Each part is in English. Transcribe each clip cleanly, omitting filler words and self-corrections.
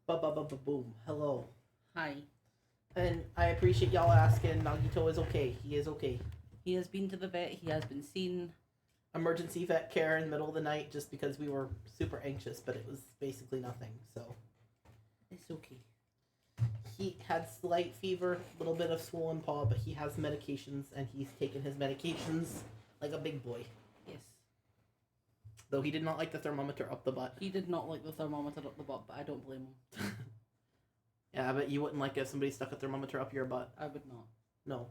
Boom. Hello. Hi. And I appreciate y'all asking. Nagito is okay. He is okay. He has been to the vet. He has been seen. Emergency vet care in the middle of the night just because we were super anxious, but it was basically nothing. So It's okay. he had slight fever, a little bit of swollen paw, but he has medications and he's taken his medications like a big boy. Yes. Though he did not like the thermometer up the butt. He did not like the thermometer up the butt, but I don't blame him. Yeah, but you wouldn't like if somebody stuck a thermometer up your butt. I would not. No.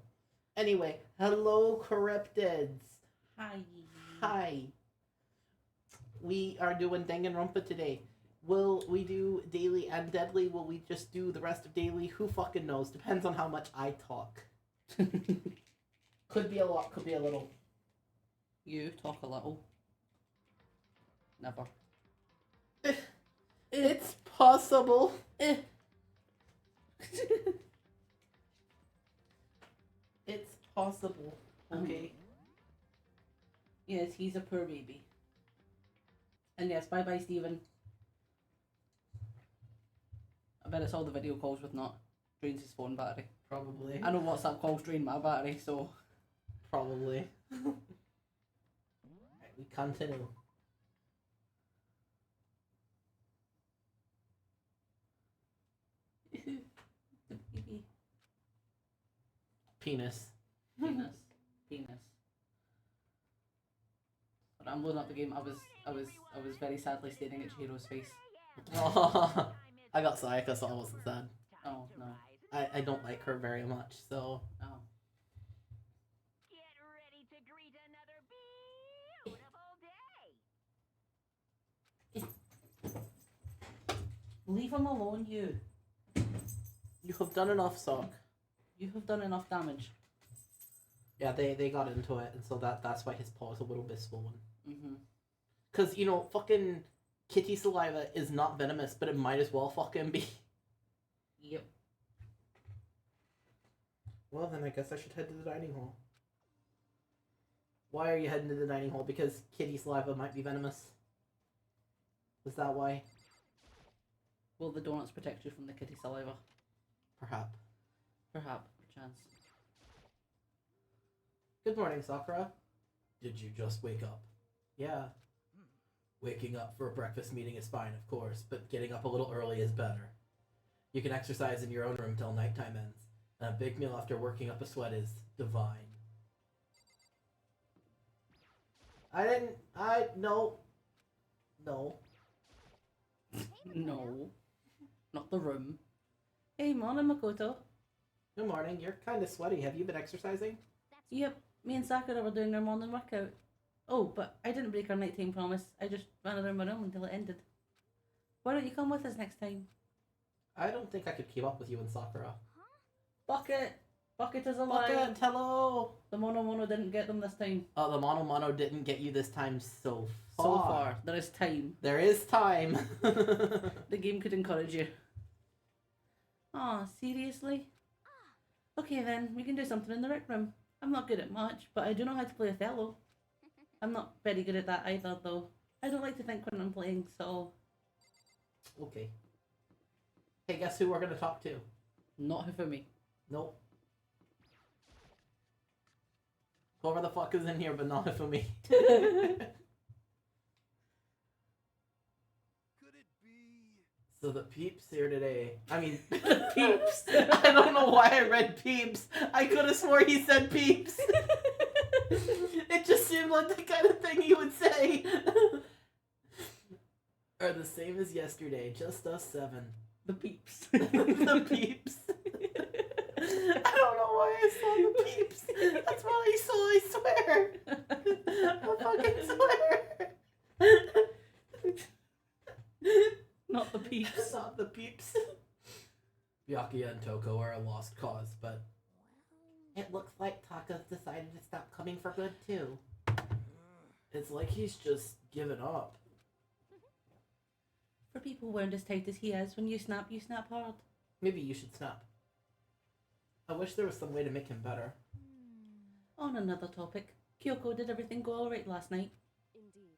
Anyway, hello, Cryptids. Hi. Hi. We are doing Danganronpa today. Will we do daily and deadly? Will we just do the rest of daily? Who fucking knows? Depends on how much I talk. Could be a lot, could be a little. You talk a little. Never. It's possible. It's possible. Okay. Yes, he's a poor baby. And yes, bye-bye, Stephen. I bet it's all the video calls with not drains his phone battery. Probably. I know WhatsApp calls drain my battery, so... Probably. Alright, we continue. The baby. Penis. Penis. Penis. But I'm loading up the game. I was very sadly staring at Chihiro's face. Oh, I got Sayaka, so I wasn't sad. Oh no. I don't like her very much, so. Oh. Get ready to greet another beautiful day. Leave him alone, you. You have done enough, Sock. You have done enough damage. Yeah, they got into it, and so that's why his paw is a little bit swollen. Mm-hmm. Because, you know, fucking kitty saliva is not venomous, but it might as well fucking be. Yep. Well, then I guess I should head to the dining hall. Why are you heading to the dining hall? Because kitty saliva might be venomous. Is that why? Will the donuts protect you from the kitty saliva? Perhaps. Perhaps, perchance. Good morning, Sakura. Did you just wake up? Yeah. Waking up for a breakfast meeting is fine, of course, but getting up a little early is better. You can exercise in your own room till nighttime ends, and a big meal after working up a sweat is divine. No. No. Not the room. Hey, morning, Makoto. Good morning, you're kind of sweaty. Have you been exercising? Yep, me and Sakura were doing our morning workout. Oh, but I didn't break our nighttime promise. I just ran around my room until it ended. Why don't you come with us next time? I don't think I could keep up with you and Sakura. Bucket! Bucket is alive! Bucket, hello! The Mono didn't get them this time. Oh, the Mono didn't get you this time so far. So far, there is time. There is time. The game could encourage you. Aw, seriously? Okay then, we can do something in the rec room. I'm not good at much, but I do know how to play Othello. I'm not very good at that either, though. I don't like to think when I'm playing, so... Okay. Hey, guess who we're gonna talk to? Not Hifumi. Nope. Whoever the fuck is in here, but not for me. Could it be? So the peeps here today. I mean, peeps. I don't know why I read peeps. I could have swore he said peeps. It just seemed like the kind of thing he would say. Are the same as yesterday, just us 7. The peeps. The peeps. I don't know why I saw the peeps. That's what I saw, I swear. I fucking swear. Not the peeps. Not the peeps. Byakuya and Toko are a lost cause, but it looks like Taka's decided to stop coming for good too. It's like he's just given up. For people who aren't as tight as he is, when you snap hard. Maybe you should snap. I wish there was some way to make him better. On another topic, Kyoko, did everything go alright last night? Indeed.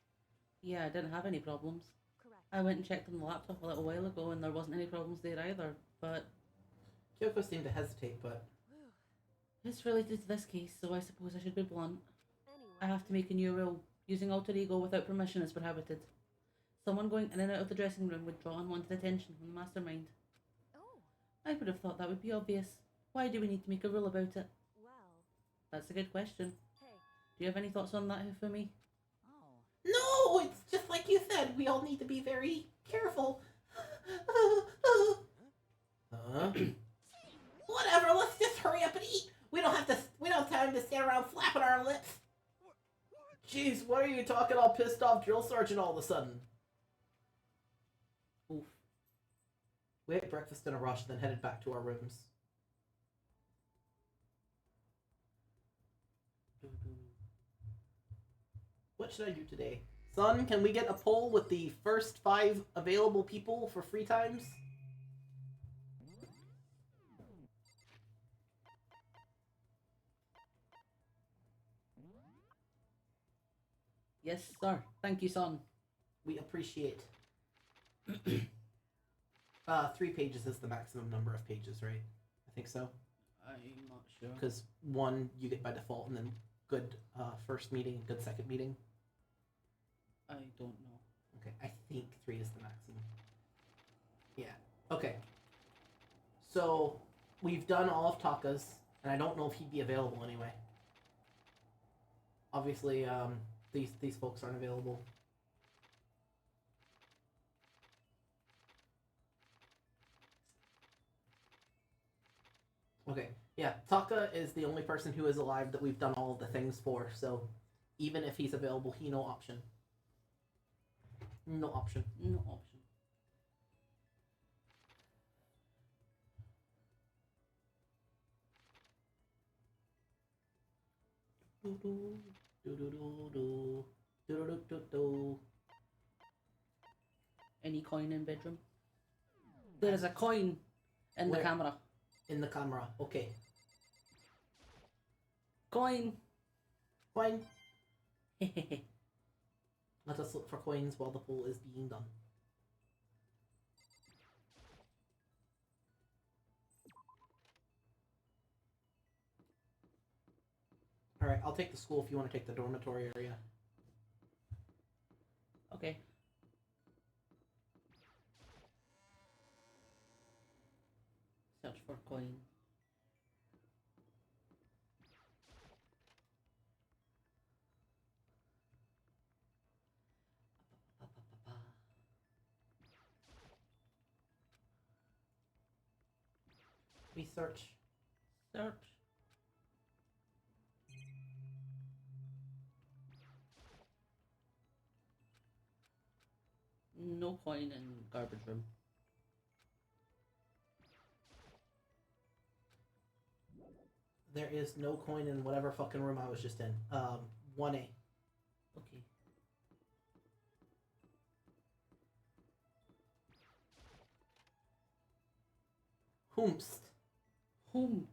Yeah, I didn't have any problems. Correct. I went and checked on the laptop a little while ago and there wasn't any problems there either, but... Kyoko seemed to hesitate, but... It's related to this case, so I suppose I should be blunt. Anyway, I have to make a new rule. Using alter ego without permission is prohibited. Someone going in and out of the dressing room would draw unwanted attention from the mastermind. oh, I would have thought that would be obvious. Why do we need to make a rule about it? well, That's a good question. hey, Do you have any thoughts on that, Hifumi? oh, No, it's just like you said. We all need to be very careful. Whatever. Let's just hurry up and eat. We don't have time to stand around flapping our lips. Jeez, why are you talking all pissed off, drill sergeant, all of a sudden? Oof. We ate breakfast in a rush, then headed back to our rooms. What should I do today? Son, can we get a poll with the first 5 available people for free times? Yes, sir. Thank you, son. We appreciate. 3 pages is the maximum number of pages, right? I think so. I'm not sure. Because 1 you get by default, and then good first meeting, good second meeting. I don't know. Okay, I think 3 is the maximum. Yeah. Okay. So we've done all of Taka's, and I don't know if he'd be available anyway. Obviously, these folks aren't available. Okay, yeah, Taka is the only person who is alive that we've done all of the things for, so even if he's available, no option. No option. No option. Any coin in bedroom? There is a coin in Where? the camera. In the camera, okay. Coin! Coin. Let us look for coins while the poll is being done. Alright, I'll take the school if you want to take the dormitory area. Okay. Search for coin. We search. Search. No coin in garbage room. There is no coin in whatever fucking room I was just in. 1A. Okay. Whomst. Whom?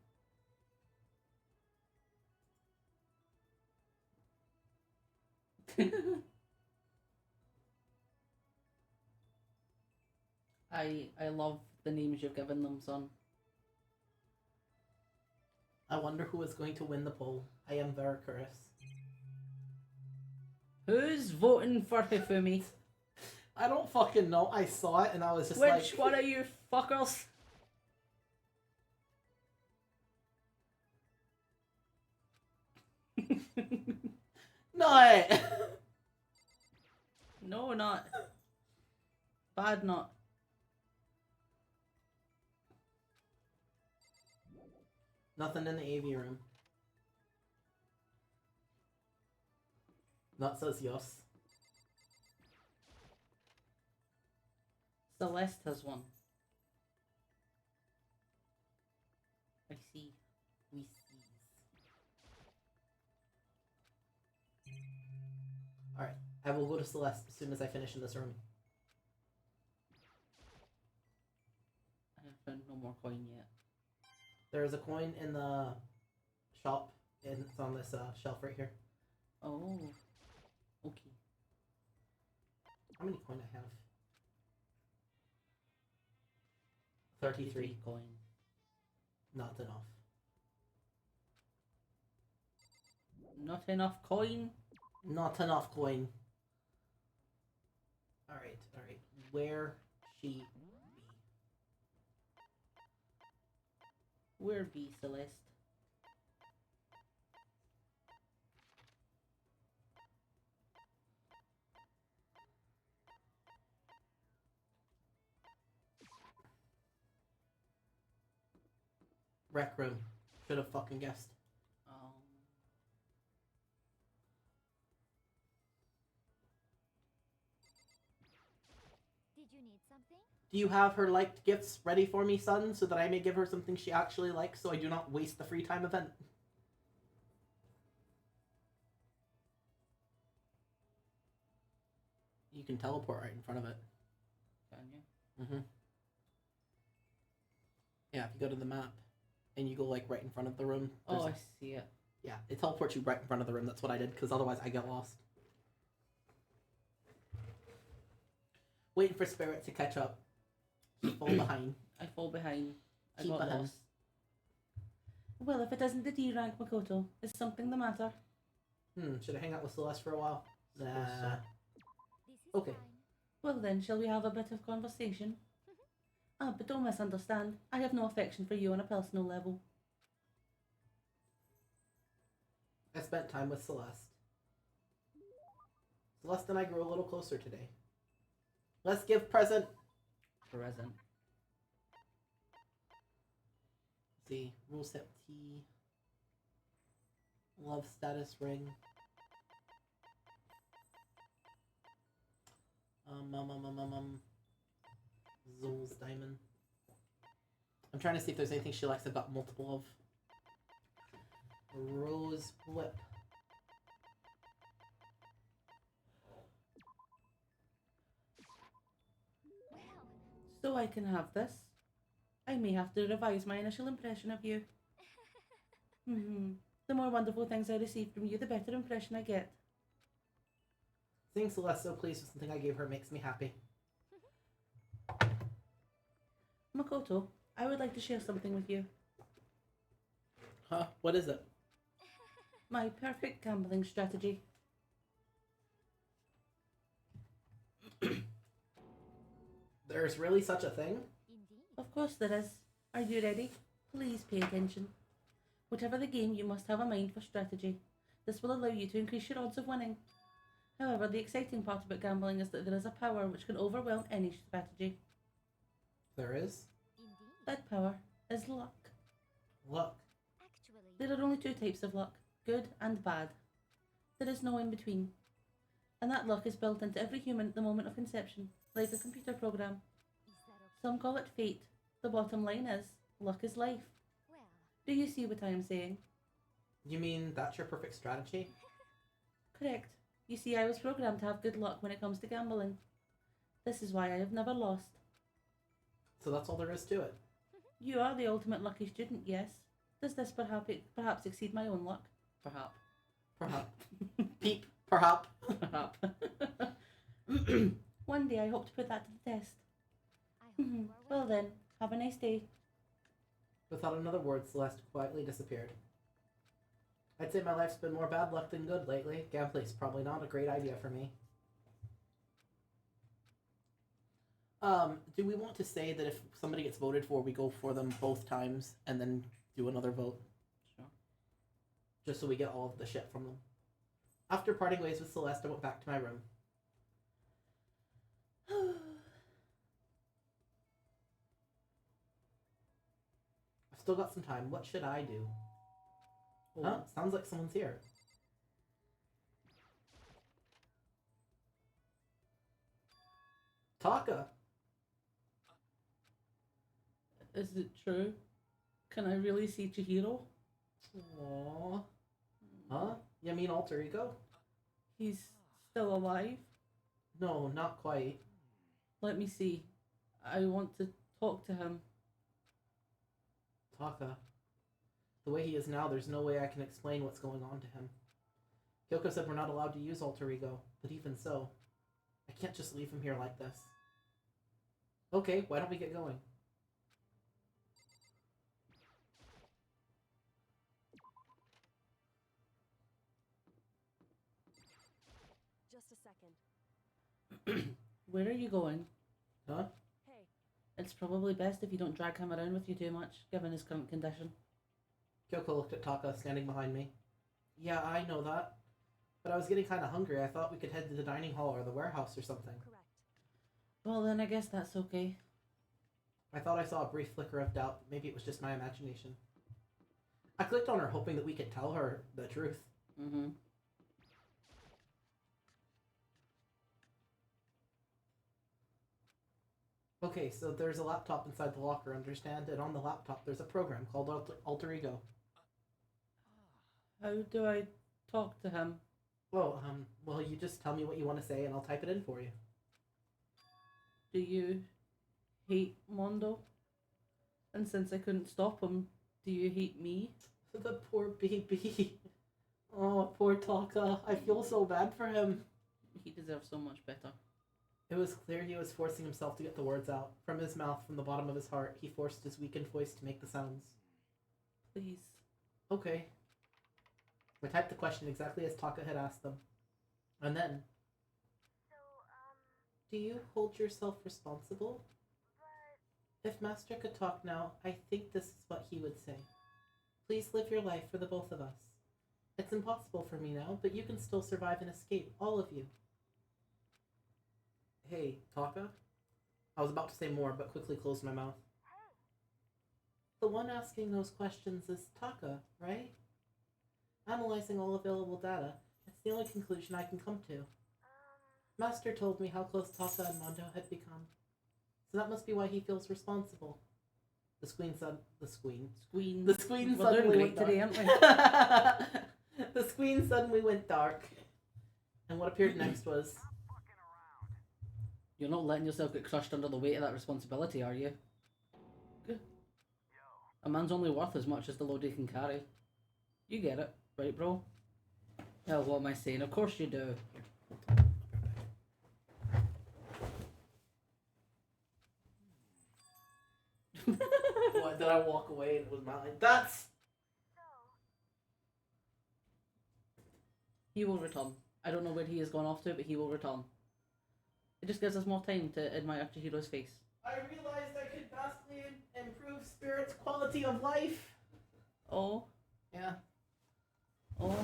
I love the names you've given them, son. I wonder who is going to win the poll. I am very curious. Who's voting for Hifumi? I don't fucking know. I saw it and I was just Which like... one of you fuckers? Nut! No, not. Bad not. Nothing in the AV room. Nut says yes. Celeste has one. I see. We see. Alright, I will go to Celeste as soon as I finish in this room. I have found no more coin yet. There is a coin in the shop, and it's on this shelf right here. Oh. Okay. How many coin I have? 33. coin. Not enough. Not enough coin. Not enough coin. Alright, alright. Where she be? Where be, Celeste? Rec room. Should have fucking guessed. Did you need something? Do you have her liked gifts ready for me, son, so that I may give her something she actually likes so I do not waste the free time event? You can teleport right in front of it. Can you? Mm-hmm. Yeah, if you go to the map and you go like right in front of the room. Oh, I see it. Yeah, it teleports you right in front of the room. That's what I did, because otherwise I get lost. Waiting for Spirit to catch up. You fall behind. I fall behind. I Keep got behind. lost. Well, if it isn't the D rank, Makoto, is something the matter? Should I hang out with Celeste for a while? Suppose Nah. This is Okay. fine. Well then, shall we have a bit of conversation? But don't misunderstand. I have no affection for you on a personal level. I spent time with Celeste. Celeste and I grew a little closer today. Let's give present. Present. Let's see. Rule set T. Love status ring. Zool's diamond. I'm trying to see if there's anything she likes I've got multiple of. Rose whip. So I can have this. I may have to revise my initial impression of you. The more wonderful things I receive from you, the better impression I get. Seeing Celeste so pleased with something I gave her makes me happy. Makoto, I would like to share something with you. Huh? What is it? My perfect gambling strategy. There's really such a thing? Indeed. Of course there is. Are you ready? Please pay attention. Whatever the game, you must have a mind for strategy. This will allow you to increase your odds of winning. However, the exciting part about gambling is that there is a power which can overwhelm any strategy. There is? Indeed. That power is luck. Luck. Actually, There are only two types of luck, good and bad. There is no in between. And that luck is built into every human at the moment of conception, like a computer program. is that okay? Some call it fate. The bottom line is, luck is life. Well, Do you see what I am saying? You mean that's your perfect strategy? Correct. You see, I was programmed to have good luck when it comes to gambling. This is why I have never lost. So that's all there is to it. You are the ultimate lucky student, yes. Does this perhaps exceed my own luck? Perhaps. Perhaps. Peep. Perhaps. Perhaps. One day I hope to put that to the test. I hope you are Well then, have a nice day. Without another word, Celeste quietly disappeared. I'd say my life's been more bad luck than good lately. Gambling's probably not a great idea for me. Do we want to say that if somebody gets voted for, we go for them both times and then do another vote? Sure. Just so we get all of the shit from them. After parting ways with Celeste, I went back to my room. I've still got some time. What should I do? Huh? Sounds like someone's here. Taka! Is it true? Can I really see Chihiro? Aww. Huh? You mean alter ego? He's still alive? No, not quite. Let me see. I want to talk to him. Taka. The way he is now, there's no way I can explain what's going on to him. Kyoko said we're not allowed to use alter ego, but even so, I can't just leave him here like this. Okay, why don't we get going? Where are you going? Huh? Hey, It's probably best if you don't drag him around with you too much, given his current condition. Kyoko looked at Taka standing behind me. Yeah, I know that. But I was getting kind of hungry. I thought we could head to the dining hall or the warehouse or something. correct. Well, then I guess that's okay. I thought I saw a brief flicker of doubt, but maybe it was just my imagination. I clicked on her hoping that we could tell her the truth. Mm-hmm. Okay, so there's a laptop inside the locker, understand? And on the laptop there's a program called Alter Ego. How do I talk to him? Well, you just tell me what you want to say and I'll type it in for you. Do you hate Mondo? And since I couldn't stop him, do you hate me? The poor baby. Oh, poor Taka. I feel so bad for him. He deserves so much better. It was clear he was forcing himself to get the words out. From his mouth, from the bottom of his heart, he forced his weakened voice to make the sounds. Please. Okay. I typed the question exactly as Taka had asked them. And then... So, Do you hold yourself responsible? If Master could talk now, I think this is what he would say. Please live your life for the both of us. It's impossible for me now, but you can still survive and escape, all of you. Hey, Taka? I was about to say more, but quickly closed my mouth. The one asking those questions is Taka, right? Analyzing all available data, it's the only conclusion I can come to. Master told me how close Taka and Mondo had become. So that must be why he feels responsible. The squeen Squeen. suddenly We're doing great went dark. today, aren't we? The screen suddenly went dark. And what appeared next was... You're not letting yourself get crushed under the weight of that responsibility, are you? Good. A man's only worth as much as the load he can carry. You get it, right, bro? Hell, what am I saying? Of course you do. What, did I walk away and it was mine? That's... He will return. I don't know where he has gone off to, but he will return. It just gives us more time to admire Chihiro's face. I realized I could vastly improve Spirit's quality of life. Oh. Yeah. Oh.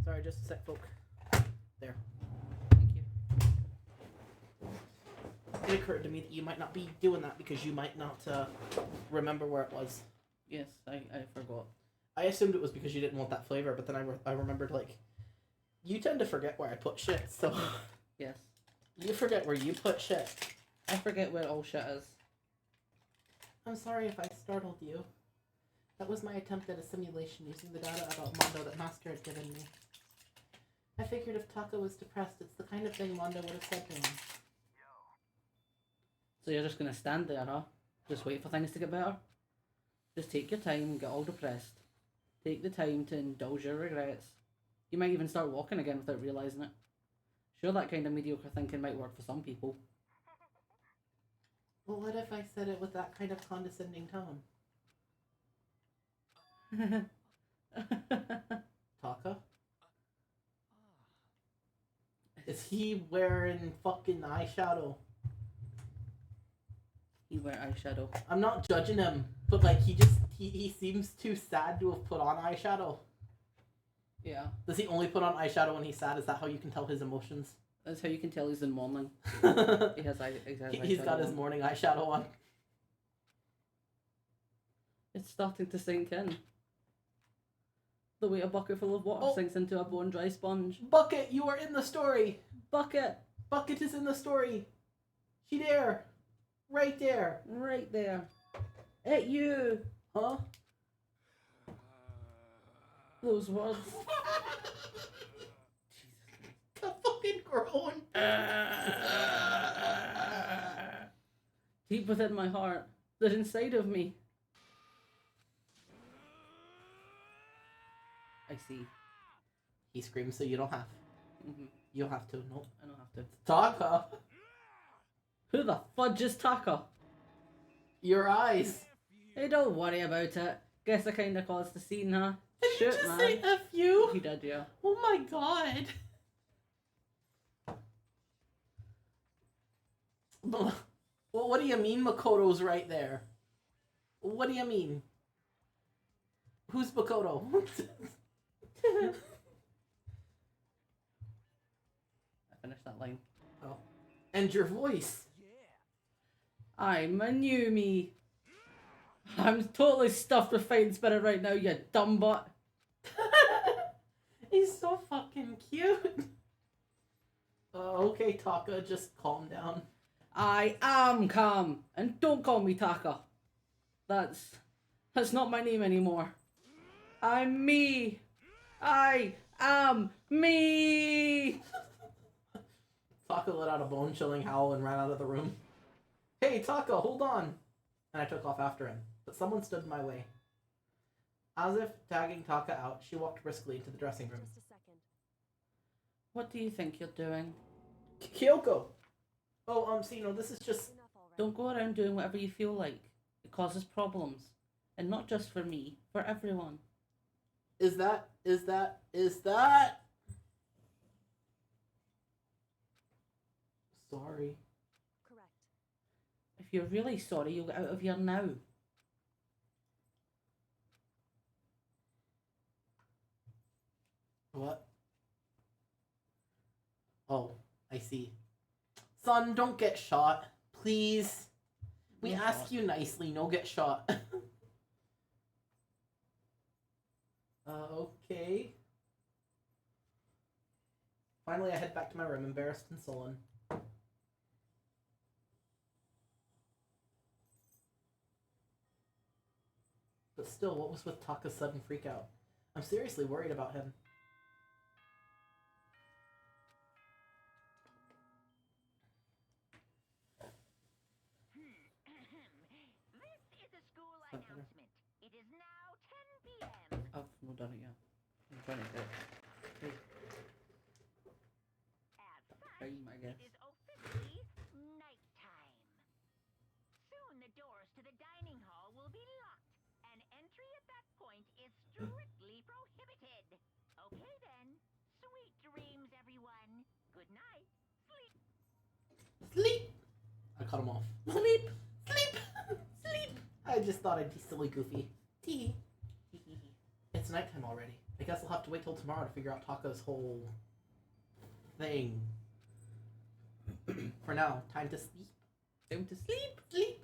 Sorry, just a sec, folk. There. Thank you. It occurred to me that you might not be doing that because you might not remember where it was. Yes, I forgot. I assumed it was because you didn't want that flavor, but then I remembered, like, you tend to forget where I put shit, so... Yes. You forget where you put shit. I forget where all shit is. I'm sorry if I startled you. That was my attempt at a simulation using the data about Mondo that Master had given me. I figured if Taka was depressed, it's the kind of thing Mondo would have said to him. So you're just gonna stand there, huh? Just wait for things to get better? Just take your time and get all depressed. Take the time to indulge your regrets. You might even start walking again without realising it. Sure, that kind of mediocre thinking might work for some people. Well, what if I said it with that kind of condescending tone? Taka? Is he wearing fucking eyeshadow? He wear eyeshadow. I'm not judging him, but like he seems too sad to have put on eyeshadow. Yeah. Does he only put on eyeshadow when he's sad? Is that how you can tell his emotions? That's how you can tell he's in mourning. He has He's got his on. morning eyeshadow on. It's starting to sink in. The way a bucket full of water sinks into a bone dry sponge. Bucket, you are in the story. Bucket! Bucket is in the story. She there. Right there. Right there. At you! Huh? Those words. The fucking groan. Deep within my heart. They're inside of me. I see. He screams so you don't have. Mm-hmm. You don't have to, no. I don't have to. Taka. Who the fudge is Taka? Your eyes. Hey, don't worry about it. Guess I kinda caused the scene, huh? Did you Shoot, just man. say F you? He did, yeah. Oh my god. Well, what do you mean Makoto's right there? What do you mean? Who's Makoto? I finished that line. Oh. And your voice. I'm a new me. I'm totally stuffed with fighting spirit right now, you dumb butt. He's so fucking cute. Okay, Taka, just calm down. I am calm, and don't call me Taka. That's not my name anymore. I'm me. I am me. Taka let out a bone-chilling howl and ran out of the room. Hey, Taka, hold on! And I took off after him, but someone stood in my way. As if tagging Taka out, she walked briskly into the dressing room. Just a second. What do you think you're doing? Kyoko! Oh, Sino, this is just... Enough already. Don't go around doing whatever you feel like. It causes problems. And not just for me, for everyone. Is that... Sorry. Correct. If you're really sorry, you'll get out of here now. What? Oh, I see. Son, don't get shot. Please. We No ask shot. you nicely, no get shot. Okay. Finally, I head back to my room, embarrassed and sullen. But still, what was with Taka's sudden freakout? I'm seriously worried about him. This is a school announcement. It is now 10 p.m. I've not done it yet. I'm trying to get it. Hey, At first, time, I guess. it is officially nighttime. Soon the doors to the dining hall will be locked, and entry at that point is strictly prohibited. Okay then. Sweet dreams, everyone. Good night. Sleep. Sleep! I cut him off. Sleep! Sleep! Sleep! I just thought I'd be silly goofy. Tee. It's nighttime already. I guess I'll have to wait till tomorrow to figure out Taka's whole thing. For now, time to sleep. Time to sleep. Sleep!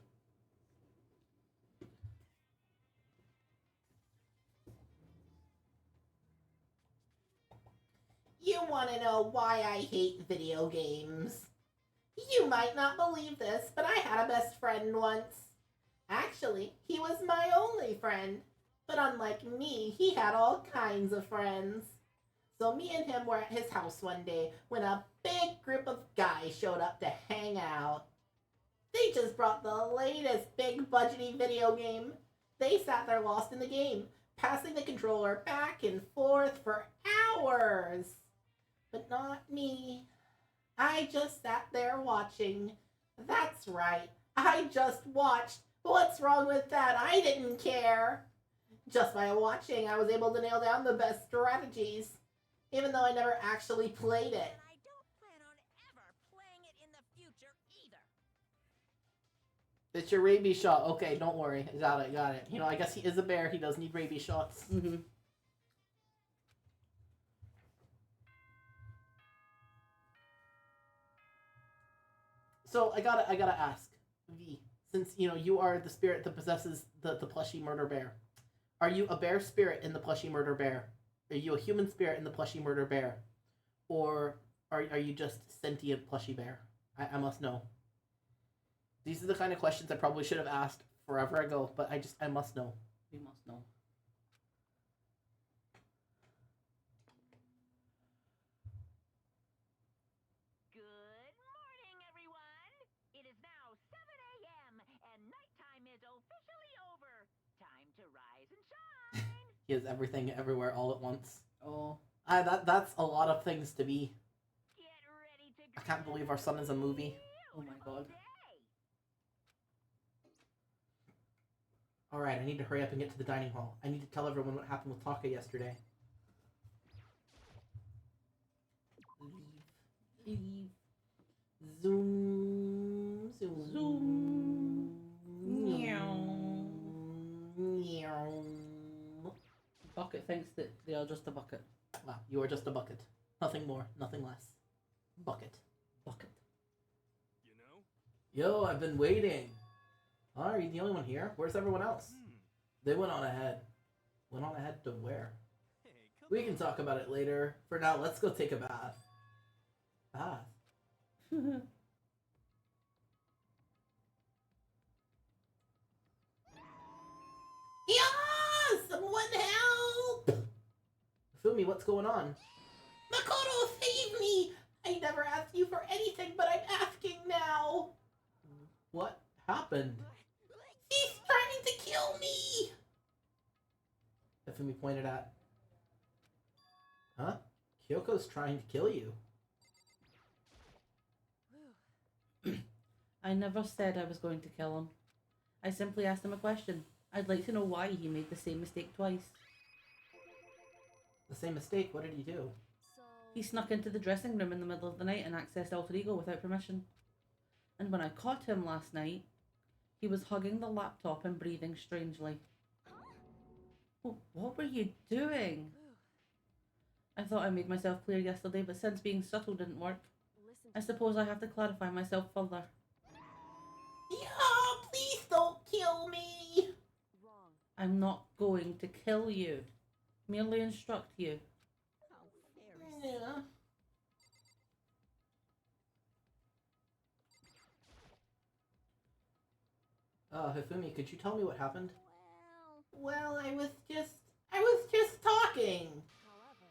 You want to know why I hate video games? You might not believe this, but I had a best friend once. Actually, he was my only friend. But unlike me, he had all kinds of friends. So me and him were at his house one day when a big group of guys showed up to hang out. They just brought the latest big budgety video game. They sat there lost in the game, passing the controller back and forth for hours. But not me. I just sat there watching. That's right, I just watched. What's wrong with that? I didn't care. Just by watching, I was able to nail down the best strategies, even though I never actually played it. And I don't plan on ever playing it in the future either. It's your rabies shot. Okay, don't worry. Got it. You know, I guess he is a bear. He does need rabies shots. Mm-hmm. So I gotta ask, V, since you know you are the spirit that possesses the plushy murder bear, are you a bear spirit in the plushy murder bear? Are you a human spirit in the plushy murder bear? Or are you just sentient plushy bear? I must know. These are the kind of questions I probably should have asked forever ago, but I must know. We must know. Good morning, everyone. It is now 7 a.m. and nighttime is officially over. Time to rise and shine. He has everything everywhere all at once. Oh, That's a lot of things to be. Get ready to I can't believe our son is a movie. oh my god. day. Alright, I need to hurry up and get to the dining hall. I need to tell everyone what happened with Taka yesterday. Leave. Zoom. it thinks that they are just a bucket. Wow, you are just a bucket. Nothing more, nothing less. Bucket. Bucket. Yo, I've been waiting. Oh, are you the only one here? Where's everyone else? They went on ahead. Went on ahead to where? We can talk about it later. For now, let's go take a bath. Bath? Yeah! Someone help! Fumi, what's going on? Makoto, save me! I never asked you for anything, but I'm asking now. What happened? He's trying to kill me! Fumi pointed at. Huh? Kyoko's trying to kill you. I never said I was going to kill him. I simply asked him a question. I'd like to know why he made the same mistake twice. The same mistake? What did he do? So, He snuck into the dressing room in the middle of the night and accessed Alter Ego without permission. And when I caught him last night, he was hugging the laptop and breathing strangely. What were you doing? I thought I made myself clear yesterday, but since being subtle didn't work, listen I suppose I have to clarify myself further. Yeah, please don't kill me! wrong. I'm not going to kill you. Merely instruct you. How very Yeah. Hifumi, could you tell me what happened? well. Well, I was just talking. However,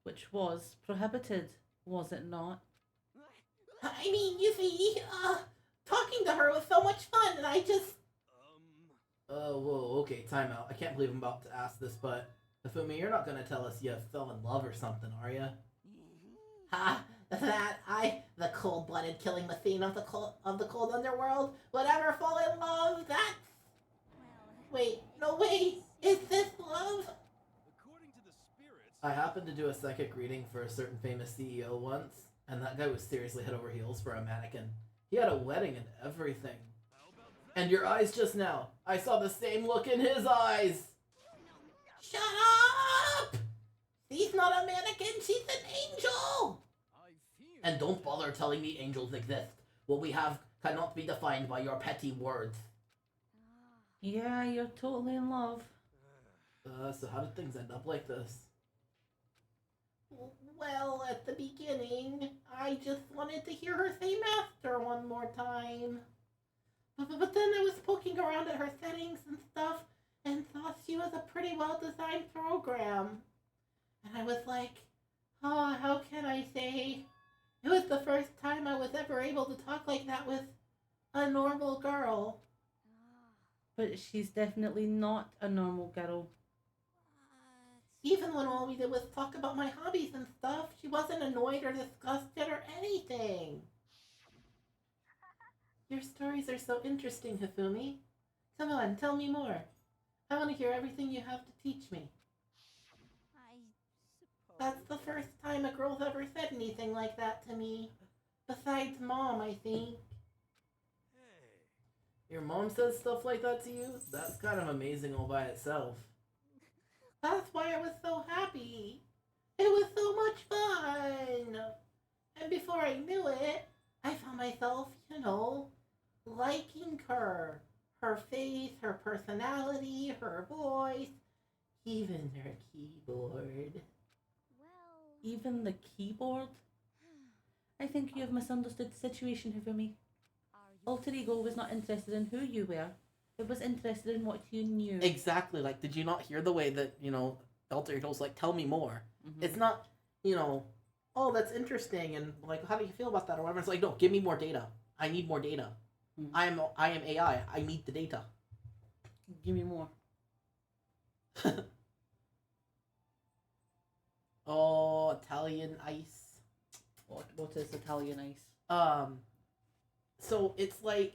Which was prohibited, was it not? I mean, you see, talking to her was so much fun, and I just... Whoa, okay, time out. I can't believe I'm about to ask this, but... Hifumi, you're not gonna tell us you fell in love or something, are you? Ha! The cold-blooded killing machine of the cold underworld, would ever fall in love, that's... well. Wait, no wait, is this love? According to the spirits, I happened to do a psychic reading for a certain famous CEO once, and that guy was seriously head over heels for a mannequin. He had a wedding and everything. how about that? And your eyes just now, I saw the same look in his eyes! Shut up! She's not a mannequin, she's an angel! I fear. And don't bother telling me angels exist. What we have cannot be defined by your petty words. Yeah, you're totally in love. So how did things end up like this? Well, at the beginning, I just wanted to hear her say master one more time. But then I was poking around at her settings and stuff, and thought she was a pretty well-designed program. And I was like, oh, how can I say? It was the first time I was ever able to talk like that with a normal girl. But she's definitely not a normal girl. Even when all we did was talk about my hobbies and stuff, she wasn't annoyed or disgusted or anything. Your stories are so interesting, Hifumi. Come on, tell me more. I want to hear everything you have to teach me. I suppose. That's the first time a girl's ever said anything like that to me. Besides Mom, I think. Hey, Your mom says stuff like that to you? That's kind of amazing all by itself. That's why I was so happy. It was so much fun. And before I knew it, I found myself, liking her. Her face, her personality, her voice, even her keyboard. Well. Even the keyboard? I think you have misunderstood the situation, Hifumi. Are you Alter Ego was not interested in who you were. It was interested in what you knew. Exactly, like, did you not hear the way that, Alter Ego's like, tell me more? Mhm. It's not, oh, that's interesting, and, like, how do you feel about that, or whatever. It's like, no, give me more data. I need more data. Mhm. I am AI. I need the data. Give me more. Oh, Italian ice. What is Italian ice? So it's like,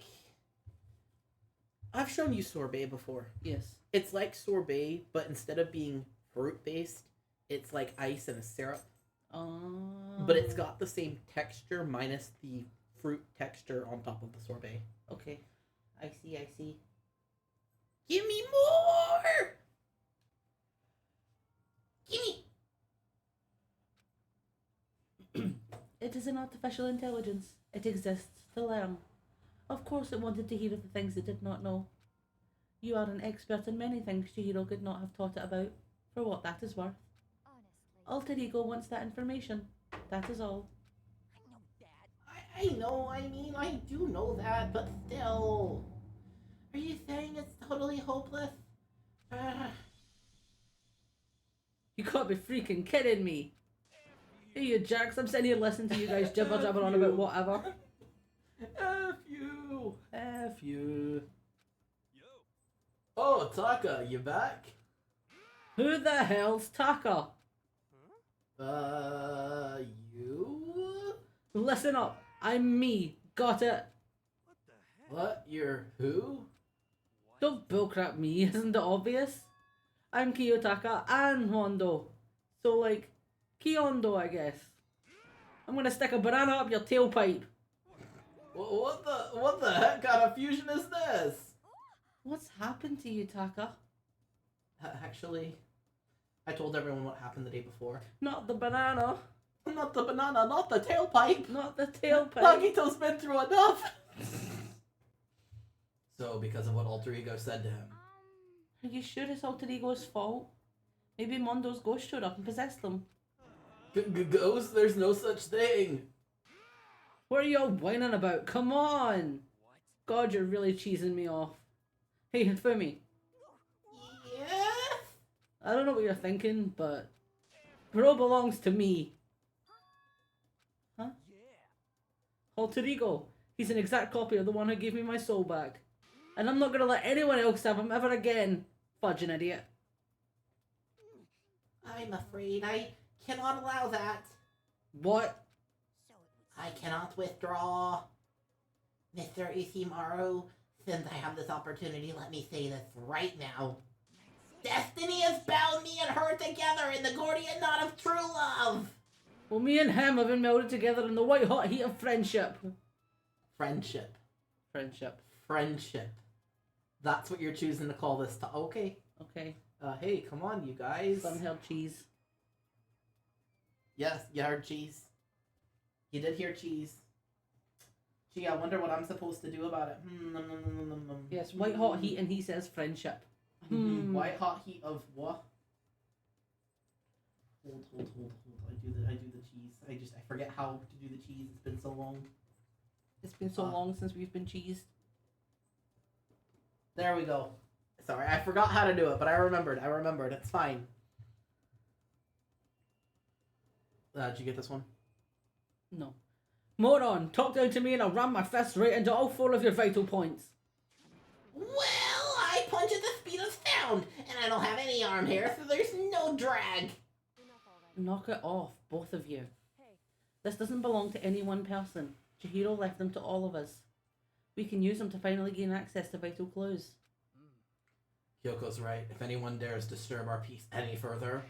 I've shown you sorbet before. Yes. It's like sorbet, but instead of being fruit based, it's like ice and a syrup. But it's got the same texture minus the fruit texture on top of the sorbet. Okay. I see. Give me more! Gimme! It is an artificial intelligence. It exists to learn. Of course it wanted to hear of the things it did not know. You are an expert in many things Chihiro could not have taught it about, for what that is worth. Honestly. Alter Ego wants that information. That is all. I know that. I know, I mean, I do know that, but still. Are you saying it's totally hopeless? You can't be freaking kidding me. Hey, you jerks, I'm sitting here listening to you guys jibber jabber on about whatever. F you! F you. Yo. Oh, Taka, you back? Who the hell's Taka? You? Listen up, I'm me. Got it? What the heck? What? You're who? Don't bullcrap me, isn't it obvious? I'm Kiyotaka and Hondo. So, like, Kiyondo, I guess. I'm gonna stick a banana up your tailpipe. What the heck kind of fusion is this? What's happened to you, Taka? Actually, I told everyone what happened the day before. Not the banana. Not the banana, not the tailpipe. Not the tailpipe. Nagito's been through enough. So, because of what Alter Ego said to him. Are you sure it's Alter Ego's fault? Maybe Mondo's ghost showed up and possessed them. Ghost? There's no such thing. What are you all whining about? Come on! What? God, you're really cheesing me off. Hey, Fumi, Yes? I don't know what you're thinking, but Bro belongs to me. Huh? Yeah. Alter Ego. He's an exact copy of the one who gave me my soul back. And I'm not gonna let anyone else have him ever again. Fudging idiot. I'm afraid I cannot allow that. What? So it would I cannot withdraw. Mr. Ishimaru, since I have this opportunity, let me say this right now. Destiny has bound me and her together in the Gordian knot of true love. Well, me and him have been melded together in the white hot heat of friendship. Friendship. Friendship. Friendship. That's what you're choosing to call this. Okay. Okay. Hey, come on, you guys. Some held cheese. Yes, you heard cheese. You did hear cheese. Gee, I wonder what I'm supposed to do about it. Yes, white hot heat and he says friendship. White hot heat of what? Hold. I do the cheese. I forget how to do the cheese. It's been so long. It's been so long since we've been cheesed. There we go. Sorry, I forgot how to do it, but I remembered. It's fine. Did you get this one? No. Moron, talk down to me and I'll ram my fist right into all 4 of your vital points. Well, I punch at the speed of sound, and I don't have any arm hair, so there's no drag. enough already. Knock it off, both of you. Hey, This doesn't belong to any one person. Chihiro left them to all of us. We can use them to finally gain access to vital clues. Kyoko's right. If anyone dares disturb our peace any further,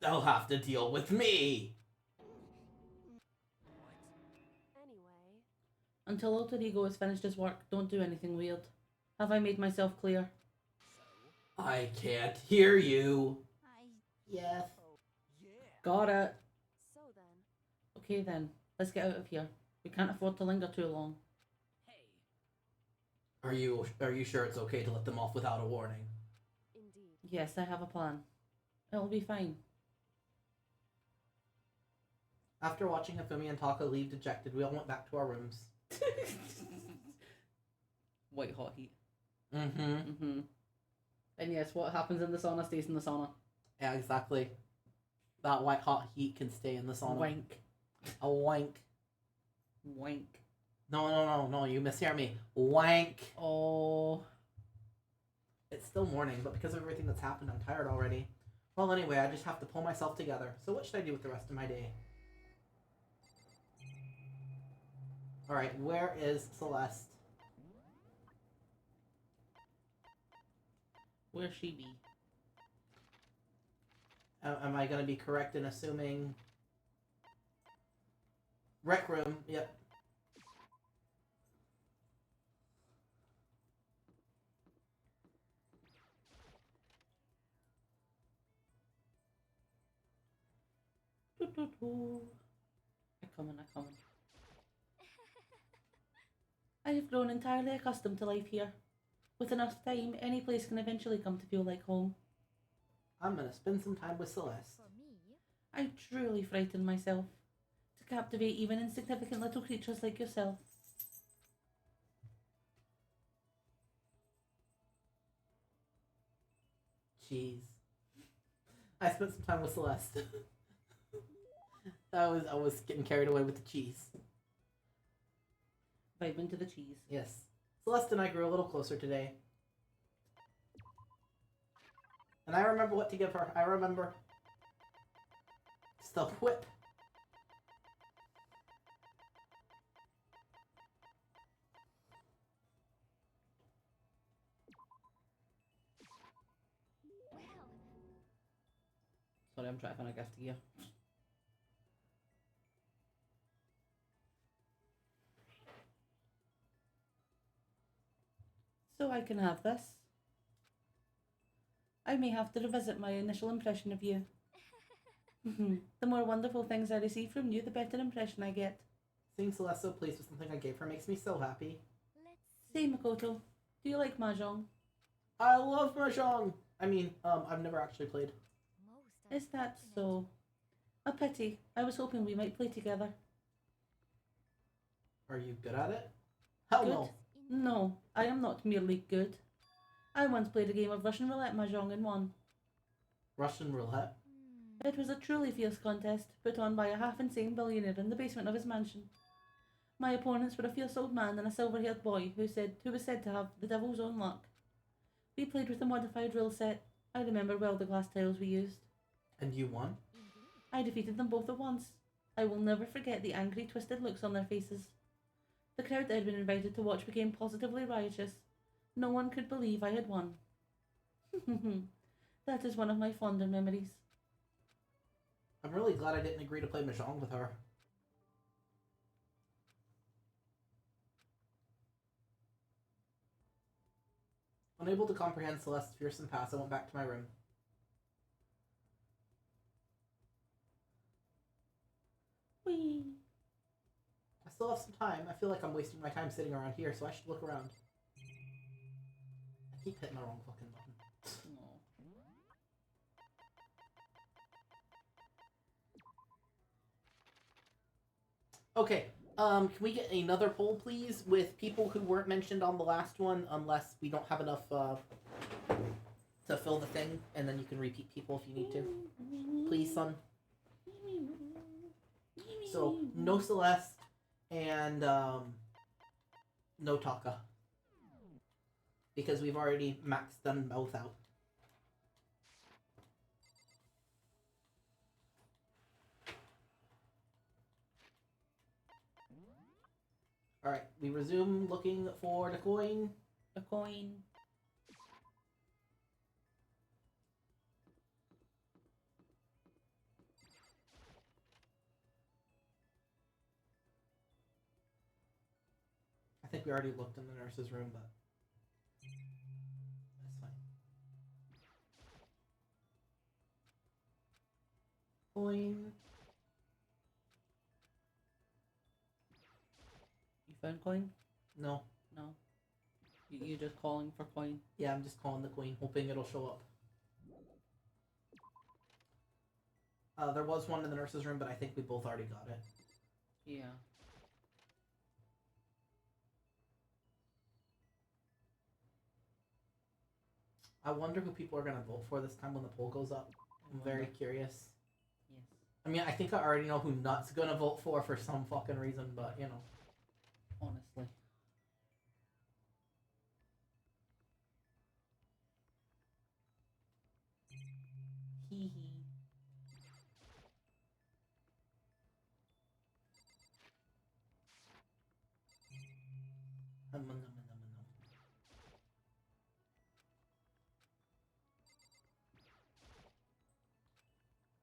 they'll have to deal with me. anyway. Until Alter Ego has finished his work, don't do anything weird. Have I made myself clear? I can't hear you. Yes. Oh, Yeah. Got it. so then. Okay then, let's get out of here. We can't afford to linger too long. Are you sure it's okay to let them off without a warning? Indeed. Yes, I have a plan. It'll be fine. After watching Hifumi and Taka leave dejected, we all went back to our rooms. White hot heat. Mm-hmm. And yes, what happens in the sauna stays in the sauna. Yeah, exactly. That white hot heat can stay in the sauna. Wank. A wank. Wank. No, you mishear me. Wank. Oh. It's still morning, but because of everything that's happened, I'm tired already. Well, anyway, I just have to pull myself together. So what should I do with the rest of my day? Alright, where is Celeste? Where's she be? Am I going to be correct in assuming... Rec room, yep. I come. I have grown entirely accustomed to life here. With enough time, any place can eventually come to feel like home. I'm gonna spend some time with Celeste. For me, I truly frighten myself to captivate even insignificant little creatures like yourself. Jeez. I spent some time with Celeste. I was getting carried away with the cheese. Vibing to the cheese. Yes. Celeste and I grew a little closer today. And I remember what to give her. I remember. It's the whip. well, Sorry, I'm trying to find a gift here. So I can have this. I may have to revisit my initial impression of you. The more wonderful things I receive from you, the better impression I get. Seeing Celeste so pleased with something I gave her makes me so happy. let's Say, Makoto, do you like mahjong? I love Mahjong! I mean, I've never actually played. most Is that unfortunate. so? A pity. I was hoping we might play together. Are you good at it? Hell Good? no. No, I am not merely good. I once played a game of Russian roulette mahjong and won. Russian roulette? It was a truly fierce contest, put on by a half-insane billionaire in the basement of his mansion. My opponents were a fierce old man and a silver-haired boy who was said to have the devil's own luck. We played with a modified rule set. I remember well the glass tiles we used. And you won? Indeed. I defeated them both at once. I will never forget the angry, twisted looks on their faces. The crowd that had been invited to watch became positively riotous. No one could believe I had won. That is one of my fonder memories. I'm really glad I didn't agree to play Mahjong with her. Unable to comprehend Celeste's fearsome past, I went back to my room. Whee! I still have some time. I feel like I'm wasting my time sitting around here, so I should look around. I keep hitting the wrong fucking button. Okay, can we get another poll, please, with people who weren't mentioned on the last one, unless we don't have enough, to fill the thing, and then you can repeat people if you need to. Please, son. So, no Celeste, and, no Taka. Because we've already maxed them both out. Alright, we resume looking for the coin. A coin. I think we already looked in the nurse's room, but that's fine. Coin. You found coin? No. No. You just calling for coin? Yeah, I'm just calling the queen, hoping it'll show up. There was one in the nurse's room, but I think we both already got it. Yeah. I wonder who people are going to vote for this time when the poll goes up. I'm very curious. Yes. I mean, I think I already know who Nut's going to vote for some fucking reason, but, you know. Honestly. Hee hee.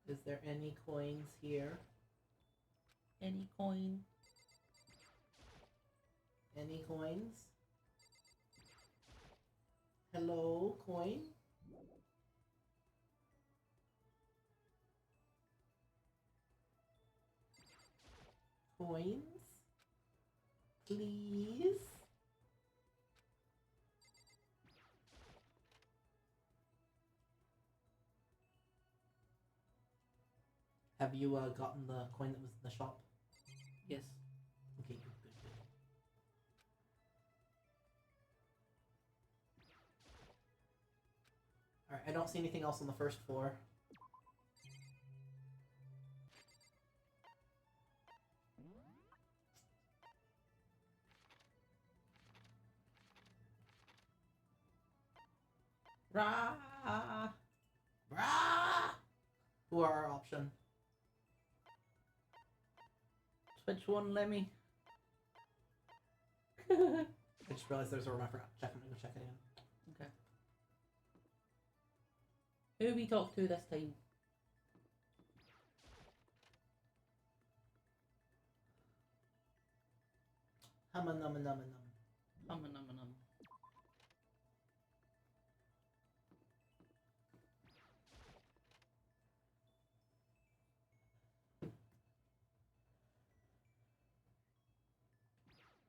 Is there any coins here? Any coin? Any coins? Hello, coin? Coins? Please? Have you gotten the coin that was in the shop? Yes. Okay, good, good, good. Alright, I don't see anything else on the first floor. Rah! Rah! Who are our option? Which one, Lemmy? I just realized there's a room I forgot to check. I'm gonna go check it in. Okay. Who we talk to this time? Humma numma numma num. Um.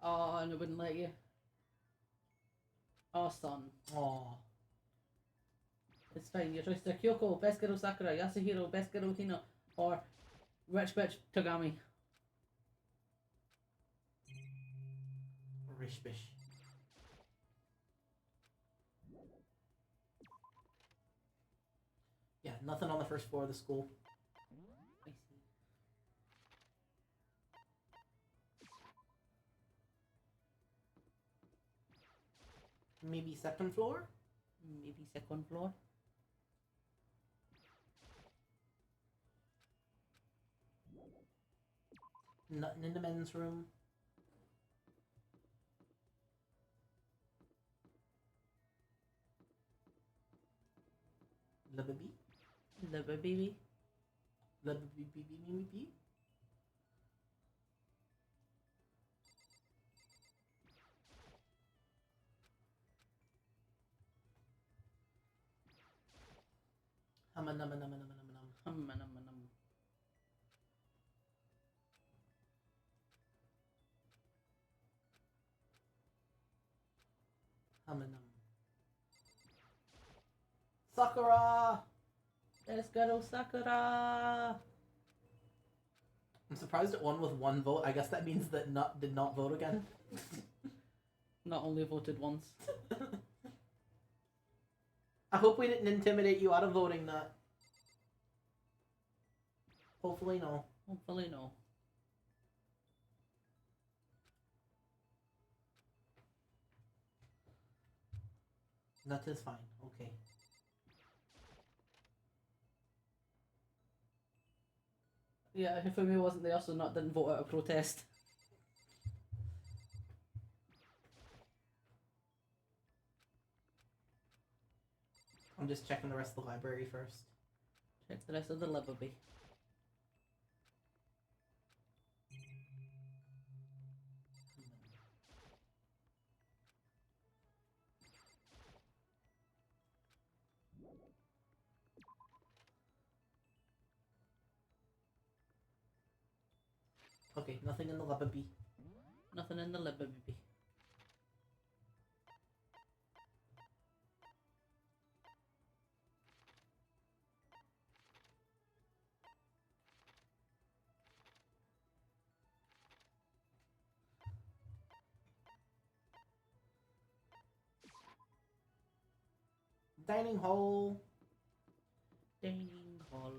Oh, and it wouldn't let you. Oh, son. Aww. It's fine. Your choice to Kyoko, Best Girl Sakura, Yasuhiro, Best Girl Hino, or Rich Bitch Togami. Rish bish. Yeah, nothing on the first floor of the school. I see. Maybe second floor? Maybe second floor. Nothing in the men's room. La baby? The baby. La baby. Humma numma numma numma numma num. Humma num. Sakura! Best Girl Sakura. I'm surprised it won with one vote. I guess that means that did not vote again. Not only voted once. I hope we didn't intimidate you out of voting that. Hopefully no. Hopefully no. That is fine. Okay. Yeah, Hifumi wasn't there, so not didn't vote out of protest. I'm just checking the rest of the library first. Check the rest of the library. Okay, nothing in the library. Nothing in the library. Dining hall. Dining hall.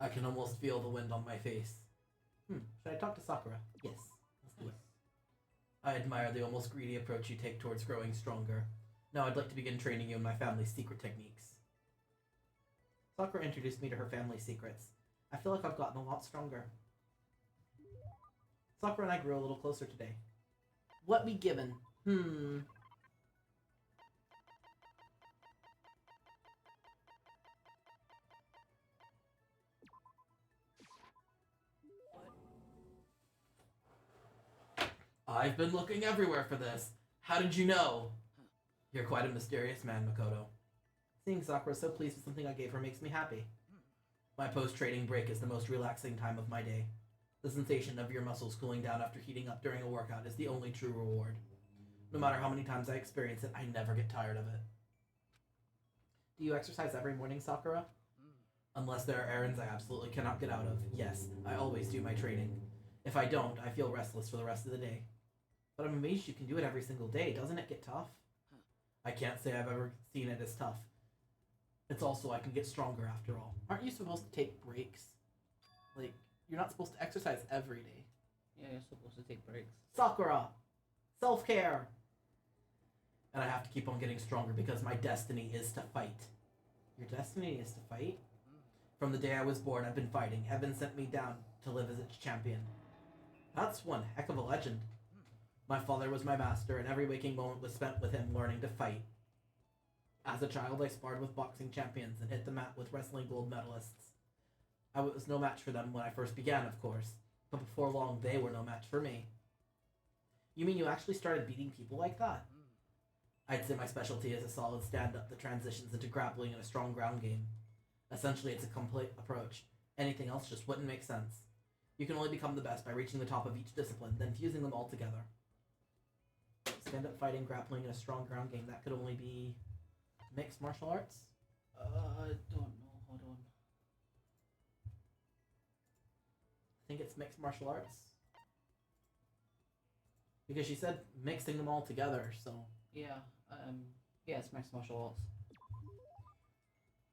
I can almost feel the wind on my face. Should I talk to Sakura? Yes, let's do it. I admire the almost greedy approach you take towards growing stronger. Now I'd like to begin training you in my family's secret techniques. Sakura introduced me to her family's secrets. I feel like I've gotten a lot stronger. Sakura and I grew a little closer today. What be given? I've been looking everywhere for this. How did you know? You're quite a mysterious man, Makoto. Seeing Sakura so pleased with something I gave her makes me happy. My post-training break is the most relaxing time of my day. The sensation of your muscles cooling down after heating up during a workout is the only true reward. No matter how many times I experience it, I never get tired of it. Do you exercise every morning, Sakura? Unless there are errands I absolutely cannot get out of. Yes, I always do my training. If I don't, I feel restless for the rest of the day. But I'm amazed you can do it every single day. Doesn't it get tough? I can't say I've ever seen it as tough. It's also I can get stronger after all. Aren't you supposed to take breaks? Like, you're not supposed to exercise every day. Yeah, you're supposed to take breaks. Sakura! Self-care! And I have to keep on getting stronger because my destiny is to fight. Your destiny is to fight? From the day I was born, I've been fighting. Heaven sent me down to live as its champion. That's one heck of a legend. My father was my master, and every waking moment was spent with him learning to fight. As a child, I sparred with boxing champions and hit the mat with wrestling gold medalists. I was no match for them when I first began, of course, but before long, they were no match for me. You mean you actually started beating people like that? I'd say my specialty is a solid stand-up that transitions into grappling in a strong ground game. Essentially, it's a complete approach. Anything else just wouldn't make sense. You can only become the best by reaching the top of each discipline, then fusing them all together. Stand-up fighting, grappling, and a strong ground game, that could only be mixed martial arts? I don't know. Hold on. I think it's mixed martial arts. Because she said mixing them all together, so... Yeah, yeah, it's mixed martial arts.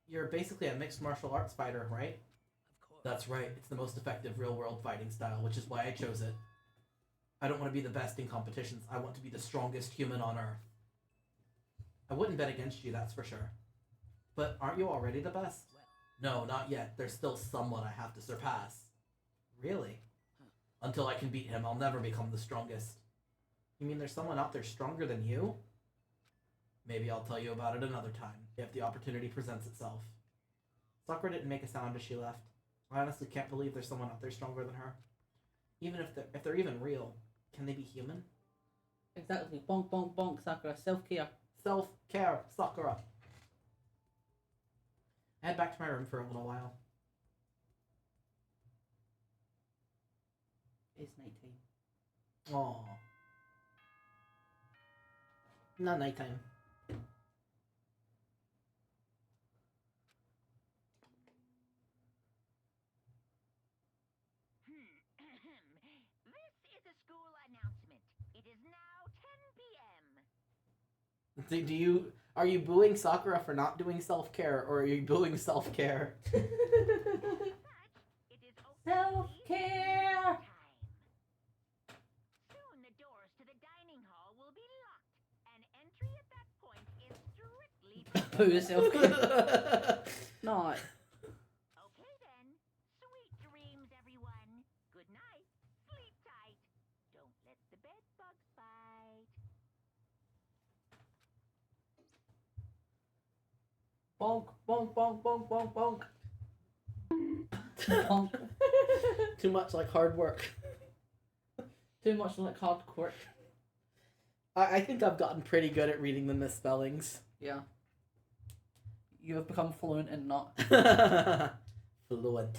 You're basically a mixed martial arts fighter, right? Of course. That's right. It's the most effective real-world fighting style, which is why I chose it. I don't want to be the best in competitions. I want to be the strongest human on Earth. I wouldn't bet against you, that's for sure. But aren't you already the best? No, not yet. There's still someone I have to surpass. Really? Until I can beat him, I'll never become the strongest. You mean there's someone out there stronger than you? Maybe I'll tell you about it another time, if the opportunity presents itself. Sakura didn't make a sound as she left. I honestly can't believe there's someone out there stronger than her. Even if they're even real, can they be human? Exactly. Bonk, bonk, bonk, Sakura. Self-care. Self-care, Sakura. I head back to my room for a little while. It's nighttime. Aww. Not nighttime. This is a school announcement. It is now 10 p.m. Are you booing Sakura for not doing self-care, or are you booing self-care? As such, it is Self-care! time. Soon the doors to the dining hall will be locked, and entry at that point is strictly Boo self-care. Not. Okay then. Sweet dreams, everyone. Good night. Sleep tight. Don't let the bed bugs bite. Bonk, bonk, bonk, bonk, bonk, bonk. Bonk. Too much like hard work. Too much like hard work. I think I've gotten pretty good at reading the misspellings. Yeah. You have become fluent in not. Fluent.